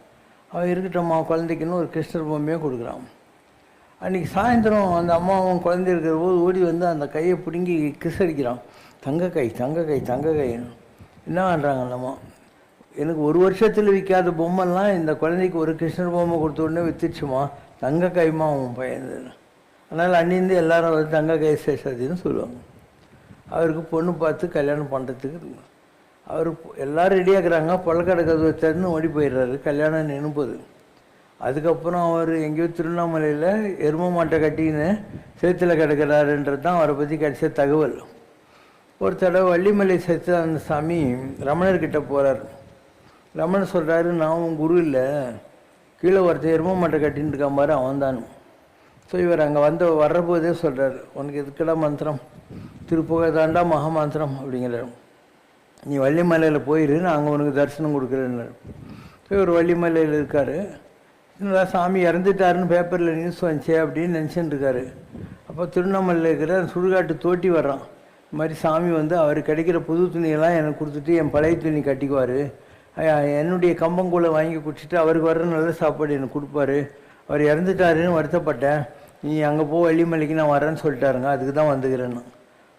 அவன் இருக்கட்டம்மா குழந்தைக்குன்னு ஒரு கிருஷ்ணர் பொம்மையை கொடுக்குறான். அன்றைக்கி சாயந்தரம் அந்த அம்மாவும் குழந்தை இருக்கிற போது ஓடி வந்து அந்த கையை பிடுங்கி கிஸ் அடிக்கிறான், தங்க கை தங்க கை தங்க கைன்னு. என்ன பண்ணுறாங்க அந்த அம்மா, எனக்கு 1 வருஷத்தில் விற்காத பொம்மைலாம் இந்த குழந்தைக்கு ஒரு கிருஷ்ணர் பொம்மை கொடுத்த உடனே வித்துச்சுமா, தங்க கைமா அவன் பையன். அதனால் அன்னிருந்து எல்லாரும் வந்து தங்க கை சேஷாதின்னு சொல்லுவாங்க. அவருக்கு பொண்ணு பார்த்து கல்யாணம் பண்ணுறதுக்கு அவர் எல்லோரும் ரெடியாகிறாங்க, பொள்ளக்கடை கதவை திறந்து ஓடி போயிடுறாரு, கல்யாணம் நினைப்பது. அதுக்கப்புறம் அவர் எங்கேயோ திருவண்ணாமலையில் எரும மாட்டை கட்டின்னு சேத்துல கிடக்கிறாருன்றது தான் அவரை பற்றி கிடைச்ச தகவல். ஒரு தடவை வள்ளிமலை சச்சிதானந்த சாமி ரமணர்கிட்ட போகிறார். ரமணர் சொல்கிறாரு, நான் உன் குரு இல்லை, கீழே ஒருத்தர் எரும மாட்டை கட்டின்னு இருக்க மாதிரி அவன் தான். ஸோ இவர் அங்கே வர்றபோதே சொல்கிறார், உனக்கு எதுக்கடா மந்திரம், திருப்புகை தாண்டா மகாமந்திரம் அப்படிங்கிறார், நீ வள்ளிமலையில் போயிரு, நான் அங்கே உனக்கு தரிசனம் கொடுக்குறேன்னு. ஸோ இவர் வள்ளிமலையில் இருக்கார். என்னடா சாமி இறந்துட்டாருன்னு பேப்பரில் நியூஸ் வந்துச்சே அப்படின்னு நினச்சிட்டு இருக்காரு. அப்போ திருவண்ணாமலையில் இருக்கிற சுடுகாட்டு தோட்டி வர்றான். இந்த மாதிரி சாமி வந்து அவர் கிடைக்கிற புது துணியெல்லாம் எனக்கு கொடுத்துட்டு என் பழைய துணி கட்டிக்குவார், என்னுடைய கம்பங்கூழை வாங்கி குடிச்சிட்டு அவருக்கு வர்ற நல்ல சாப்பாடு எனக்கு கொடுப்பாரு, அவர் இறந்துட்டாருன்னு வருத்தப்பட்டேன், நீ அங்கே போ வெள்ளிமலைக்கு நான் வரேன்னு சொல்லிட்டாருங்க, அதுக்கு தான் வந்துக்கிறேன்னு.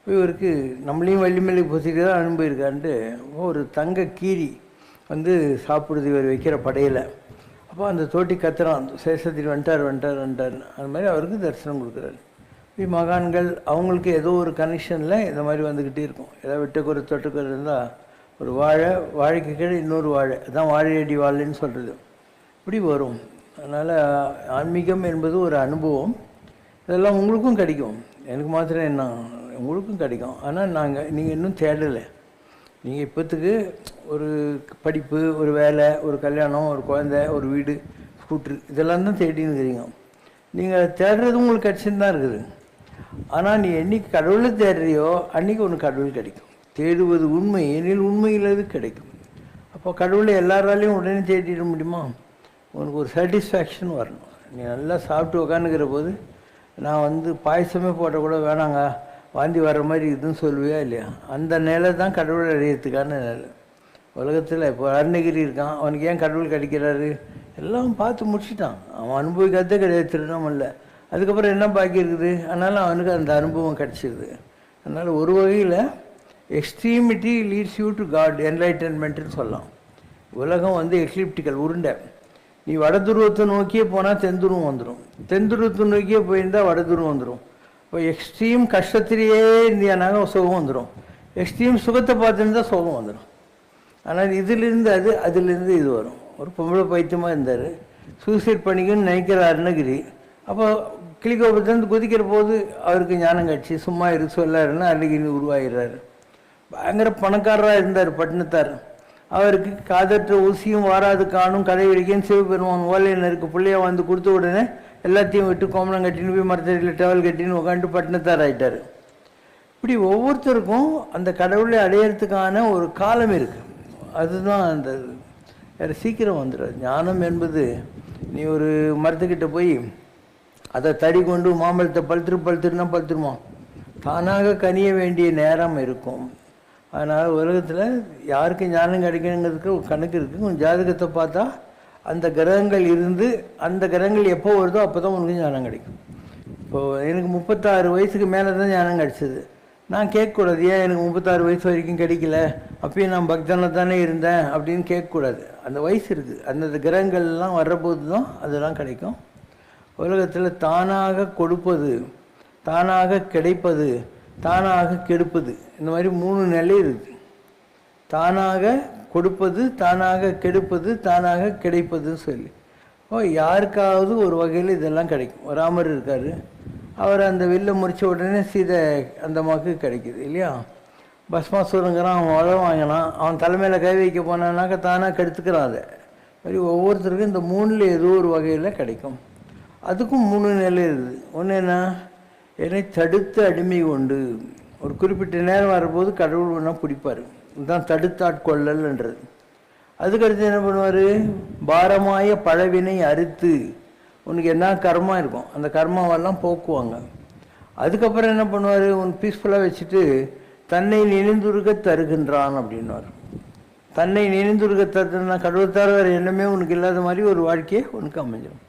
இவருக்கு நம்மளையும் வெள்ளிமலைக்கு போசிட்டு தான் அனுப்பியிருக்கான்ட்டு ஒரு தங்க கீரி வந்து சாப்பிடுது இவர் வைக்கிற படையில். அப்போ அந்த தோட்டி கத்துறான், சேஷத்தில் வந்துட்டார் அது மாதிரி அவருக்கு தரிசனம் கொடுக்குறாரு. மகான்கள் அவங்களுக்கு ஏதோ ஒரு கனெக்ஷனில் இந்த மாதிரி வந்துக்கிட்டே இருக்கும். ஏதாவது விட்டுக்குறை தொட்டுக்குறை இருந்தால் ஒரு வாழைக்கு கீழே இன்னொரு வாழை, அதுதான் வாழையடி வாழைன்னு சொல்கிறது, இப்படி வரும். அதனால் ஆன்மீகம் என்பது ஒரு அனுபவம். இதெல்லாம் உங்களுக்கும் கிடைக்கும், எனக்கு மாத்திரம் என்ன, உங்களுக்கும் கிடைக்கும். ஆனால் நீங்கள் இன்னும் தேடலை. நீங்கள் இப்போத்துக்கு ஒரு படிப்பு, ஒரு வேலை, ஒரு கல்யாணம், ஒரு குழந்தை, ஒரு வீடு, ஸ்கூட்ரு, இதெல்லாம் தான் தேடின்னு இருக்கிறீங்க. நீங்கள் தேடுறது உங்களுக்கு கிடச்சின்னு தான் இருக்குது. ஆனால் நீ என்றைக்கு கடவுளை தேடுறியோ அன்றைக்கி ஒன்று கடவுள் கிடைக்கும். தேடுவது உண்மை எனில் உண்மையிலது கிடைக்கும். அப்போ கடவுளை எல்லாராலையும் உடனே தேடிட முடியுமா? உனக்கு ஒரு சாட்டிஸ்ஃபேக்ஷன் வரணும். நீ நல்லா சாப்பிட்டு உக்காந்துக்கிற போது நான் வந்து பாயசமே போட்டால் கூட வேணாங்க, வாந்தி வர்ற மாதிரி இதுன்னு சொல்லுவியா இல்லையா? அந்த நிலை தான் கடவுளை அடையிறதுக்கான நிலை. உலகத்தில் இப்போ அருணகிரி இருக்கான், அவனுக்கு ஏன் கடவுள் கிடைக்கிறாரு? எல்லாம் பார்த்து முடிச்சிட்டான், அவன் அனுபவிக்காதே கிடையாது திருவண்ணாமலை. அதுக்கப்புறம் என்ன பாக்கி இருக்குது? அதனால் அவனுக்கு அந்த அனுபவம் கிடச்சிருது. அதனால் ஒரு வகையில் extremity leads you to God, என்லைட்டன்மெண்ட்டுன்னு சொல்லலாம். உலகம் வந்து எக்லிப்டிக்கல், உருண்டை. நீ வடதுருவத்தை நோக்கியே போனால் தென்துருவம் வந்துடும், தென்துருவத்தை நோக்கியே போயிருந்தால் வடதுருவம் வந்துடும். இப்போ எக்ஸ்ட்ரீம் கஷ்டத்திலேயே இருந்தியானாங்க சுகம் வந்துடும், எக்ஸ்ட்ரீம் சுகத்தை பார்த்துருந்தா சுகம் வந்துடும். ஆனால் இதிலிருந்து அதிலிருந்து இது வரும். ஒரு பொம்பளை பைத்தியமாக இருந்தார், சூசைட் பண்ணிக்கணும்னு நினைக்கிற அருணகிரி. அப்போ கிளிகோபுரத்துலேருந்து குதிக்கிற போது அவருக்கு ஞானம் கட்சி சும்மா இருக்கு சொல்லாருன்னு அருணகிரி உருவாகிறார். பயங்கர பணக்காரராக இருந்தார் பட்டினத்தார். அவருக்கு காதற்ற ஊசியும் வாராது காணும் கதை வரைக்கும் சிவபெருமான் ஓலையினருக்கு பிள்ளைய வந்து கொடுத்த உடனே எல்லாத்தையும் விட்டு கோமலம் கட்டின்னு போய் மரத்தடியில் டவல் கட்டின்னு உட்காந்துட்டு பட்டினத்தார் ஆகிட்டார். இப்படி ஒவ்வொருத்தருக்கும் அந்த கடவுளை அடையிறதுக்கான ஒரு காலம் இருக்குது. அதுதான் அந்த வேறு சீக்கிரம் வந்துடும். ஞானம் என்பது நீ ஒரு மரத்துக்கிட்ட போய் அதை தடி கொண்டு மாம்பழத்தை பழுத்துருன்னா பழுத்துருமா, தானாக கனிய வேண்டிய நேரம் இருக்கும். அதனால் உலகத்தில் யாருக்கு ஞானம் கிடைக்கணுங்கிறதுக்கு ஒரு கணக்கு இருக்குது. உன் ஜாதகத்தை பார்த்தா அந்த கிரகங்கள் இருந்து அந்த கிரகங்கள் எப்போ வருதோ அப்போ தான் உனக்கு ஞானம் கிடைக்கும். இப்போது எனக்கு 36 வயசுக்கு மேலே தான் ஞானம் கிடச்சிது. நான் கேட்கக்கூடாது, ஏன் எனக்கு 36 வயசு வரைக்கும் கிடைக்கல, அப்பயும் நான் பக்தனாக தானே இருந்தேன் அப்படின்னு கேட்கக்கூடாது. அந்த வயசு இருக்குது, அந்த கிரகங்கள்லாம் வர்றபோது தான் அதெல்லாம் கிடைக்கும். உலகத்தில் தானாக கொடுப்பது, தானாக கிடைப்பது, தானாக கெடுப்பது, இந்த மாதிரி 3 நிலை இருக்குது. தானாக கொடுப்பது, தானாக கெடுப்பது, தானாக கிடைப்பதுன்னு சொல்லி யாருக்காவது ஒரு வகையில் இதெல்லாம் கிடைக்கும். ராமர் இருக்கார், அவர் அந்த வில்லை முறித்த உடனே சீதை அந்த அம்மாவுக்கு கிடைக்கிது இல்லையா? பஸ்மாசுரங்கிறான், அவன் வளம் வாங்கினான், அவன் தலைமையில் கை வைக்க போனான்னாக்கா தானாக கெடுத்துக்கிறான். அதை மாதிரி ஒவ்வொருத்தருக்கும் இந்த 3ல் ஏதோ ஒரு வகையில் கிடைக்கும். அதுக்கும் 3 நிலை இருக்குது. ஒன்று என்ன, என்னை தடுத்து அடிமை கொண்டு ஒரு குறிப்பிட்ட நேரம் வரும்போது கடவுள் ஒன்றா பிடிப்பார், இதுதான் தடுத்தாட்கொள்ளல்ன்றது. அதுக்கடுத்து என்ன பண்ணுவார், பாரமாய பழவினை அறுத்து உனக்கு என்ன கர்மா இருக்கும் அந்த கர்மாவெல்லாம் போக்குவாங்க. அதுக்கப்புறம் என்ன பண்ணுவார், உன் பீஸ்ஃபுல்லாக வச்சுட்டு தன்னை நினைந்துருக தருகின்றான் அப்படின்வார். தன்னை நினைந்துருக தருதுன்னா கடவுள் தர வேறு எண்ணமே உனக்கு இல்லாத மாதிரி ஒரு வாழ்க்கையை உனக்கு அமைஞ்சிடும்.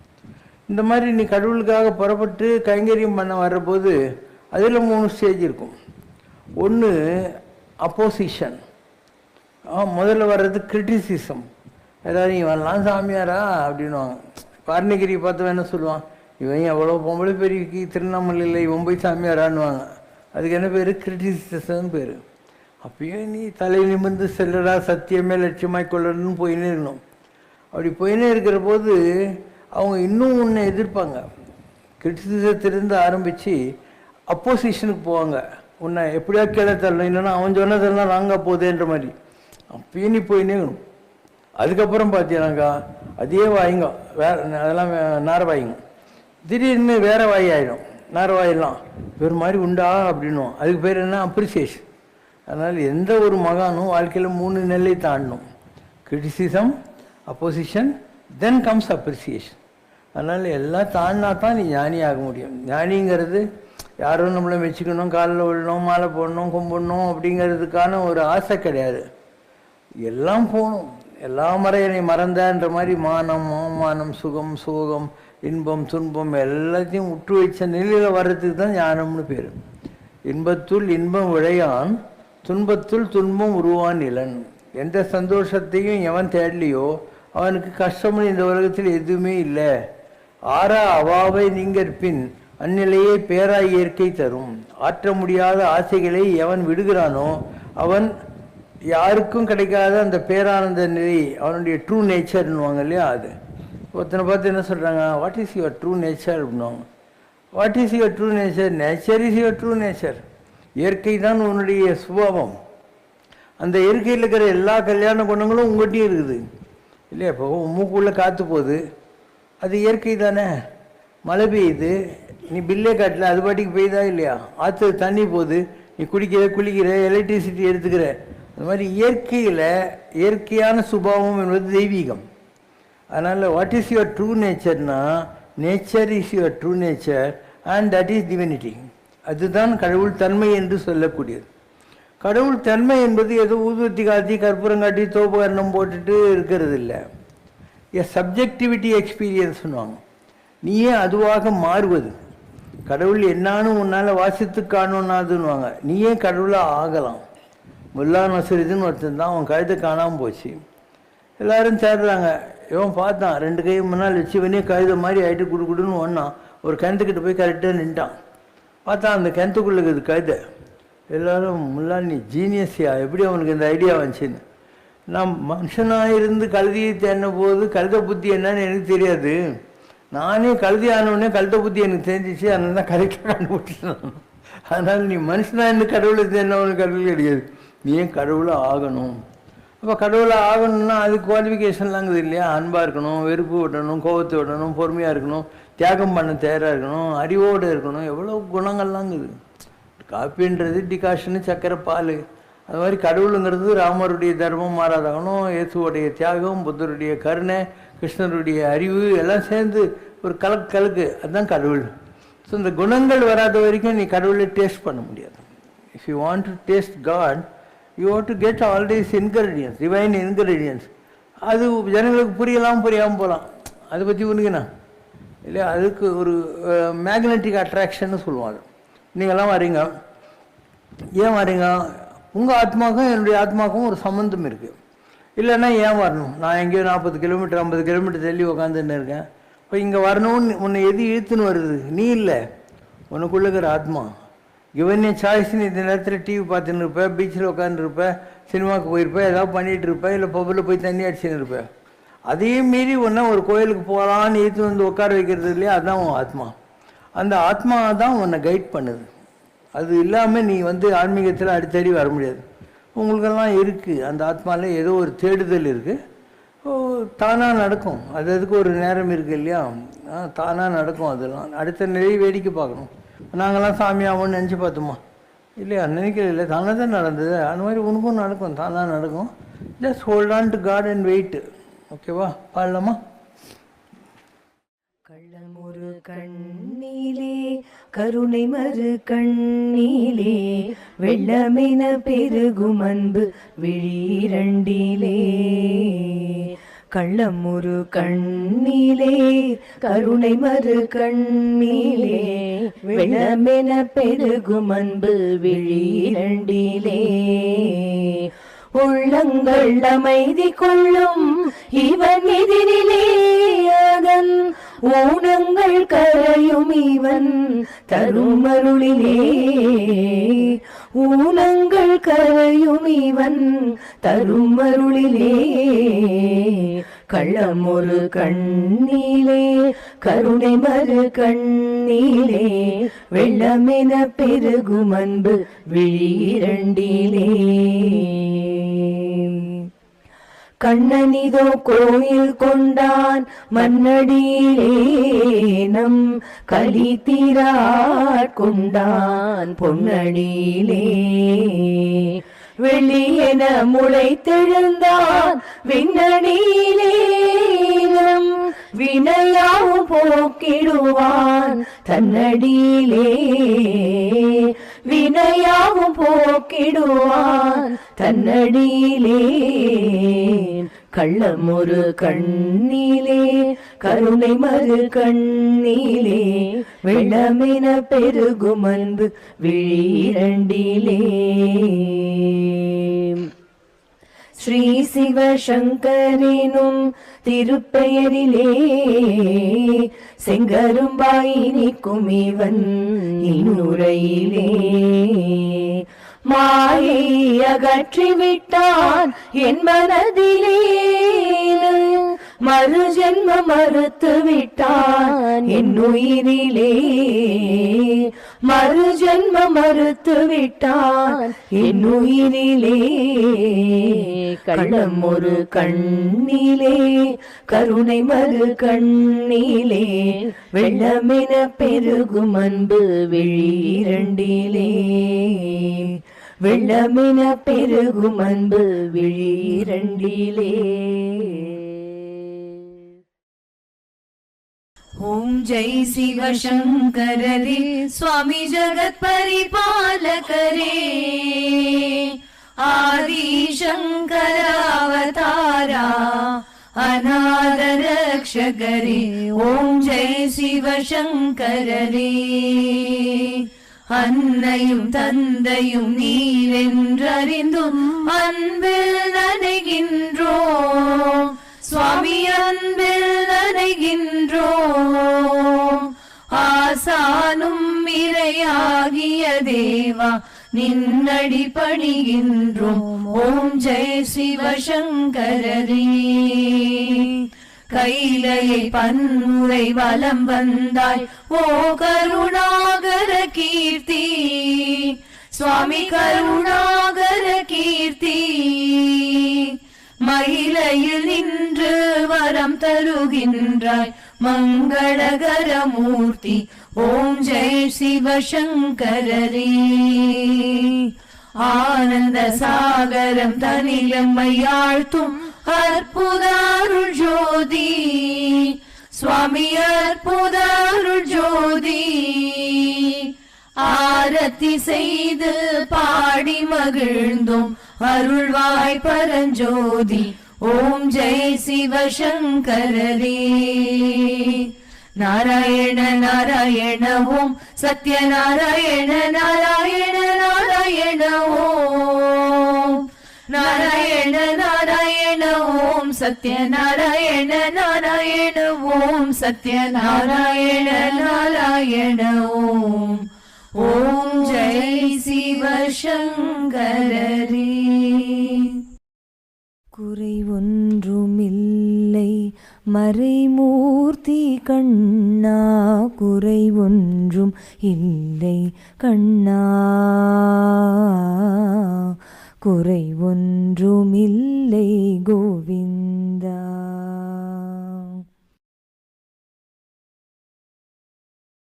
இந்த மாதிரி நீ கடவுளுக்காக புறப்பட்டு கைங்கரியம் பண்ண வர்றபோது அதில் 3 ஸ்டேஜ் இருக்கும். ஒன்று அப்போசிஷன், முதல்ல வர்றது கிரிட்டிசிசம். ஏதாவது இவன்லாம் சாமியாரா அப்படின்வாங்க. அருணகிரி பார்த்து என்ன சொல்லுவான், இவன் எவ்வளோ பொம்பளை பெரியக்கு திருவண்ணாமலையில் இவன் போய் சாமியாரான்னுவாங்க. அதுக்கு என்ன பேர், கிரிட்டிசிசம் பேர். அப்பயும் நீ தலை நிமிர்ந்து செல்லடா சத்தியமே லட்சியமாய் கொள்ளணும்னு போயின்னே இருக்கணும். அப்படி போயின்னே இருக்கிற போது அவங்க இன்னும் உன்னை எதிர்ப்பாங்க. கிரிட்டிசிசத்திலிருந்து ஆரம்பித்து அப்போசிஷனுக்கு போவாங்க, உன்னை எப்படியா கீழே தரணும், இல்லைன்னா அவன் சொன்னதெல்லாம் நாங்க போதேன்ற மாதிரி அப்பயும் நீ போயின்னே இருக்கணும். அதுக்கப்புறம் பார்த்தீங்கன்னாக்கா அதே வாய்ங்க அதெல்லாம் நாரவாய்ங்க, திடீர்னு வேறு வாய் ஆகிடும். நாரவாயெல்லாம் வேறு மாதிரி உண்டா அப்படின்னும். அதுக்கு பேர் என்ன, அப்ரிசியேஷன். அதனால் எந்த ஒரு மகானும் வாழ்க்கையில் 3 நிலை தாண்டணும். Criticism, opposition, then comes appreciation. அதனால் எல்லாம் தாண்டினா தான் நீ ஞானி ஆக முடியும். ஞானிங்கிறது யாரும் நம்மளை வச்சுக்கணும், காலில் விழணும், மாலை போடணும், கும்பிடணும் அப்படிங்கிறதுக்கான ஒரு ஆசை கிடையாது. எல்லாம் போகணும், எல்லா மறையனை மறந்தான்ற மாதிரி மானம், அவமானம், சுகம், சோகம், இன்பம், துன்பம் எல்லாத்தையும் உற்று வச்ச நிலையில் வர்றதுக்கு தான் ஞானம்னு பேர். இன்பத்துள் இன்பம் விளையான், துன்பத்துள் துன்பம் உருவான் இளன். எந்த சந்தோஷத்தையும் எவன் தேடலையோ அவனுக்கு கஷ்டம்னு இந்த உலகத்தில் எதுவுமே இல்லை. ஆறா அவாவை நீங்கற்பின் அந்நிலையை பேராய் இயற்கை தரும். ஆற்ற முடியாத ஆசைகளை எவன் விடுகிறானோ அவன் யாருக்கும் கிடைக்காத அந்த பேரானந்த நிலை, அவனுடைய ட்ரூ நேச்சர்னுவாங்க இல்லையா. அது ஒருத்தனை பார்த்து என்ன சொல்கிறாங்க, what is your true nature அப்படின்னுவாங்க. What is your true nature? Nature is your true nature. இயற்கை தான் உன்னுடைய சுபாவம். அந்த இயற்கையில் இருக்கிற எல்லா கல்யாண குணங்களும் உங்கள்கிட்டயும் இருக்குது இல்லையா. இப்போ மூக்குள்ளே காற்று போகுது, அது இயற்கை தானே. மழை பெய்யுது, நீ பில்லே காட்டல, அது பாட்டிக்கு பெய்யுதா இல்லையா. ஆற்று தண்ணி போகுது, நீ குடிக்கிற, குளிக்கிற, எலக்ட்ரிசிட்டி எடுத்துக்கிற. அந்த மாதிரி இயற்கையில் இயற்கையான சுபாவம் என்பது தெய்வீகம். அதனால் வாட் இஸ் யுவர் ட்ரூ நேச்சர்னா, nature is your true nature and that is divinity. அதுதான் கடவுள் தன்மை என்று சொல்லக்கூடியது. கடவுள் தன்மை என்பது ஏதோ ஊதுவத்தி காட்டி, கற்பூரம் காட்டி, தோப்புகரணம் போட்டுட்டு இருக்கிறது இல்லை. எ சப்ஜெக்டிவிட்டி எக்ஸ்பீரியன்ஸ்னுவாங்க. நீயே அதுவாக மாறுவது. கடவுள் என்னான்னு உன்னால் வாசித்து காணணுன்னாதுன்னுவாங்க. நீயே கடவுளாக ஆகலாம். முல்லா நசருதுன்னு ஒருத்தன் தான், அவன் கழுத்தை காணாமல் போச்சு. எல்லோரும் தேடுறாங்க. இவன் பார்த்தான், 2 கை முன்னால் வச்சு இவனே கழுத மாதிரி ஆகிட்டு குடுன்னு ஒன்றான். ஒரு கிணத்துக்கிட்ட போய் கரெக்டாக நின்ட்டான். பார்த்தா அந்த கிணத்துக்குள்ளே இருக்குது கழுதை. எல்லோரும், முல்லா நீ ஜீனியஸியா, எப்படி அவனுக்கு இந்த ஐடியா வந்துச்சுன்னு. நான் மனுஷனாக இருந்து கழுதியை தேடின போது கழுத புத்தி என்னன்னு எனக்கு தெரியாது. நானே கழுதி ஆனவுடனே கழுத புத்தி எனக்கு தெரிஞ்சிச்சு. அதனால தான் கரெக்டாக கண்டுபிடிச்சிடணும். அதனால் நீ மனுஷனாக இருந்து கடவுளை தேடினவனுக்கு கடவுள் கிடையாது. நீ ஏன் கடவுளாக ஆகணும். அப்போ கடவுளாக ஆகணும்னா அது குவாலிஃபிகேஷன்லாங்குது இல்லையா. அன்பாக இருக்கணும், வெறுப்பு விடணும், கோபத்தை விடணும், பொறுமையாக இருக்கணும், தியாகம் பண்ண தயாராக இருக்கணும், அறிவோடு இருக்கணும், எவ்வளோ குணங்கள்லாங்குது. காப்பின்றது டிகாஷனு, சக்கரை, பால். அது மாதிரி கடவுளுங்கிறது ராமருடைய தர்மம் மாறாதாகணும், இயேசுவோடைய தியாகம், புத்தருடைய கருணை, கிருஷ்ணருடைய அறிவு எல்லாம் சேர்ந்து ஒரு கலக்கு. அதுதான் கடவுள். ஸோ இந்த குணங்கள் வராத வரைக்கும் நீ கடவுளை டேஸ்ட் பண்ண முடியாது. If you want to taste God, you want to get all these ingredients, divine ingredients. அது ஜனங்களுக்கு புரியாமல் போகலாம். அதை பற்றி உனக்குண்ணா இல்லையா. அதுக்கு ஒரு மேக்னெட்டிக் அட்ராக்ஷன்னு சொல்லுவாங்க. நீங்கள்லாம் வரீங்க, ஏன் வரீங்க? உங்கள் ஆத்மாவுக்கும் என்னுடைய ஆத்மாவுக்கும் ஒரு சம்மந்தம் இருக்குது. இல்லைன்னா ஏன் வரணும்? நான் எங்கேயோ 40 கிலோமீட்டர் 50 கிலோமீட்டர் தள்ளி உக்காந்துன்னு இருக்கேன். இப்போ இங்கே வரணும்னு உன்னை எது இழுத்துன்னு வருது? நீ இல்லை, உனக்குள்ள இருக்கிற ஆத்மா. கிவன் ஏ சாய்ஸ்ன்னு இந்த நேரத்தில் டிவி பார்த்துன்னு இருப்பேன், பீச்சில் உட்காந்துருப்பேன், சினிமாவுக்கு போயிருப்பேன், ஏதாவது பண்ணிகிட்டு இருப்பேன், இல்லை பப்பில் போய் தண்ணி அடிச்சுன்னு இருப்பேன். அதையும் மீறி ஒன்றா ஒரு கோயிலுக்கு போகலான்னு இழுத்து வந்து உட்கார வைக்கிறது இல்லையா, அதுதான் உன் ஆத்மா. அந்த ஆத்மா தான் உன்னை கைட் பண்ணுது. அது இல்லாமல் நீ ஆன்மீகத்தில் அடித்தடி வர முடியாது. உங்களுக்கெல்லாம் இருக்குது, அந்த ஆத்மாவில் ஏதோ ஒரு தேடுதல் இருக்குது. தானாக நடக்கும். அதுக்கு ஒரு நேரம் இருக்குது இல்லையா, தானாக நடக்கும். அதெல்லாம் அடுத்த நிலையை வேடிக்கை பார்க்கணும். நாங்கள்லாம் சாமி ஆகும்னு நினச்சி பார்த்தோமா இல்லையா? நினைக்கிறது இல்லை, தானாக தான் நடந்தது. அந்த மாதிரி உனக்கும் நடக்கும், தானாக நடக்கும். Just hold on to God and wait. ஓகேவா? பாடலாமா? கள்ளமொரு கண்ணிலே கருணை மறு கண்ணிலே வெள்ளமென பெருகும் அன்பு விழிரண்டிலே. கள்ளமொரு கண்ணிலே கருணை மறு கண்ணிலே வெள்ளமென பெருகும் அன்பு விழிரண்டிலே. உள்ளங்கள் அமைதி கொள்ளும் இவன் எதிரிலே அதன் ஊனங்கள் கரையும் இவன் தருமருளிலே. ஊனங்கள் கரையும் இவன் தருமருளிலே. கள்ளமொரு கண்ணிலே கருணை மறு கண்ணிலே வெள்ளமென பெருகும் அன்பு விழிரண்டிலே. கண்ணனிதோ கோயில் கொண்டான் மண்ணடியிலே நம் கலித்திராட் கொண்டான் பொன்னடியிலே. வெளியென முளைத்தெழுந்தான் விண்ணடியிலே நம் வினையாவும் போக்கிடுவான் தன்னடியிலே, வினையாவும் போக்கிடுவான் தன்னடியிலே. கள்ளமொரு கண்ணிலே கருணை மறு கண்ணிலே, வெள்ளமென பெருகும் அன்பு விழிரண்டிலே. ஸ்ரீ சிவசங்கரினும் திருப்பெயரிலே, செங்கரும்பாய் நிற்கும் இவன் இன்னுரையிலே. மாயை அகற்றிவிட்டான் என் மனதிலே, மறு ஜென்ம மறுத்து விட்டான் என் உயிரிலே. மறு ஜென்ம மறுத்து விட்டான் என் உயிரிலே. கள்ளம் ஒரு கண்ணிலே கருணை மறு கண்ணிலே, வெள்ளமென பெருகும் அன்பு விழிரண்டிலே. வெள்ளமென பெருகும் அன்பு விழிரண்டிலே. ஓம் ஜெய் சிவசங்கரரே சுவாமி ஜகத் பரிபாலகரே, ஆதி சங்கர அவதாரா அநாத ரக்ஷகரே. ஓம் ஜெய் சிவசங்கரரே. அன்னையும் தந்தையும் நீரென்றறிந்தும் அன்பில் நனைகின்றோம் சுவாமி, அன்பில் நனைகின்றோம். ஆசானும் இறையாகிய தேவா நின்னடி பணிகின்றோம். ஓம் ஜெய் சிவசங்கரரே. கைலையை பன்முறை வலம் வந்தாய் ஓ கருணாகர கீர்த்தி, சுவாமி கருணாகர கீர்த்தி. மயிலையில் நின்று வரம் தருகின்றாய் மங்களகர மூர்த்தி. ஓம் ஜெய் சிவசங்கரரே. ஆனந்த சாகரம் தனிலம்மையாழ்த்தும் அற்புத அருள் ஜோதி, சுவாமி அற்புத அருள் ஜோதி. ஆரத்தி செய்து பாடி மகிழ்ந்தோம் அருள்வாய் பரஞ்சோதி. ஓம் ஜெய் சிவசங்கரரே. நாராயண நாராயண ஓம் சத்யநாராயண நாராயண நாராயண ஓம். நாராயண நாராயண ஓம் சத்யநாராயண நாராயண ஓம் சத்யநாராயண நாராயண ஓம். ஓம் ஜெய் சிவசங்கரரே. குறை ஒன்றுமில்லை மறைமூர்த்தி கண்ணா, குறை ஒன்றும் இல்லை கண்ணா, குறை ஒன்றுமில்லை கோவிந்தா.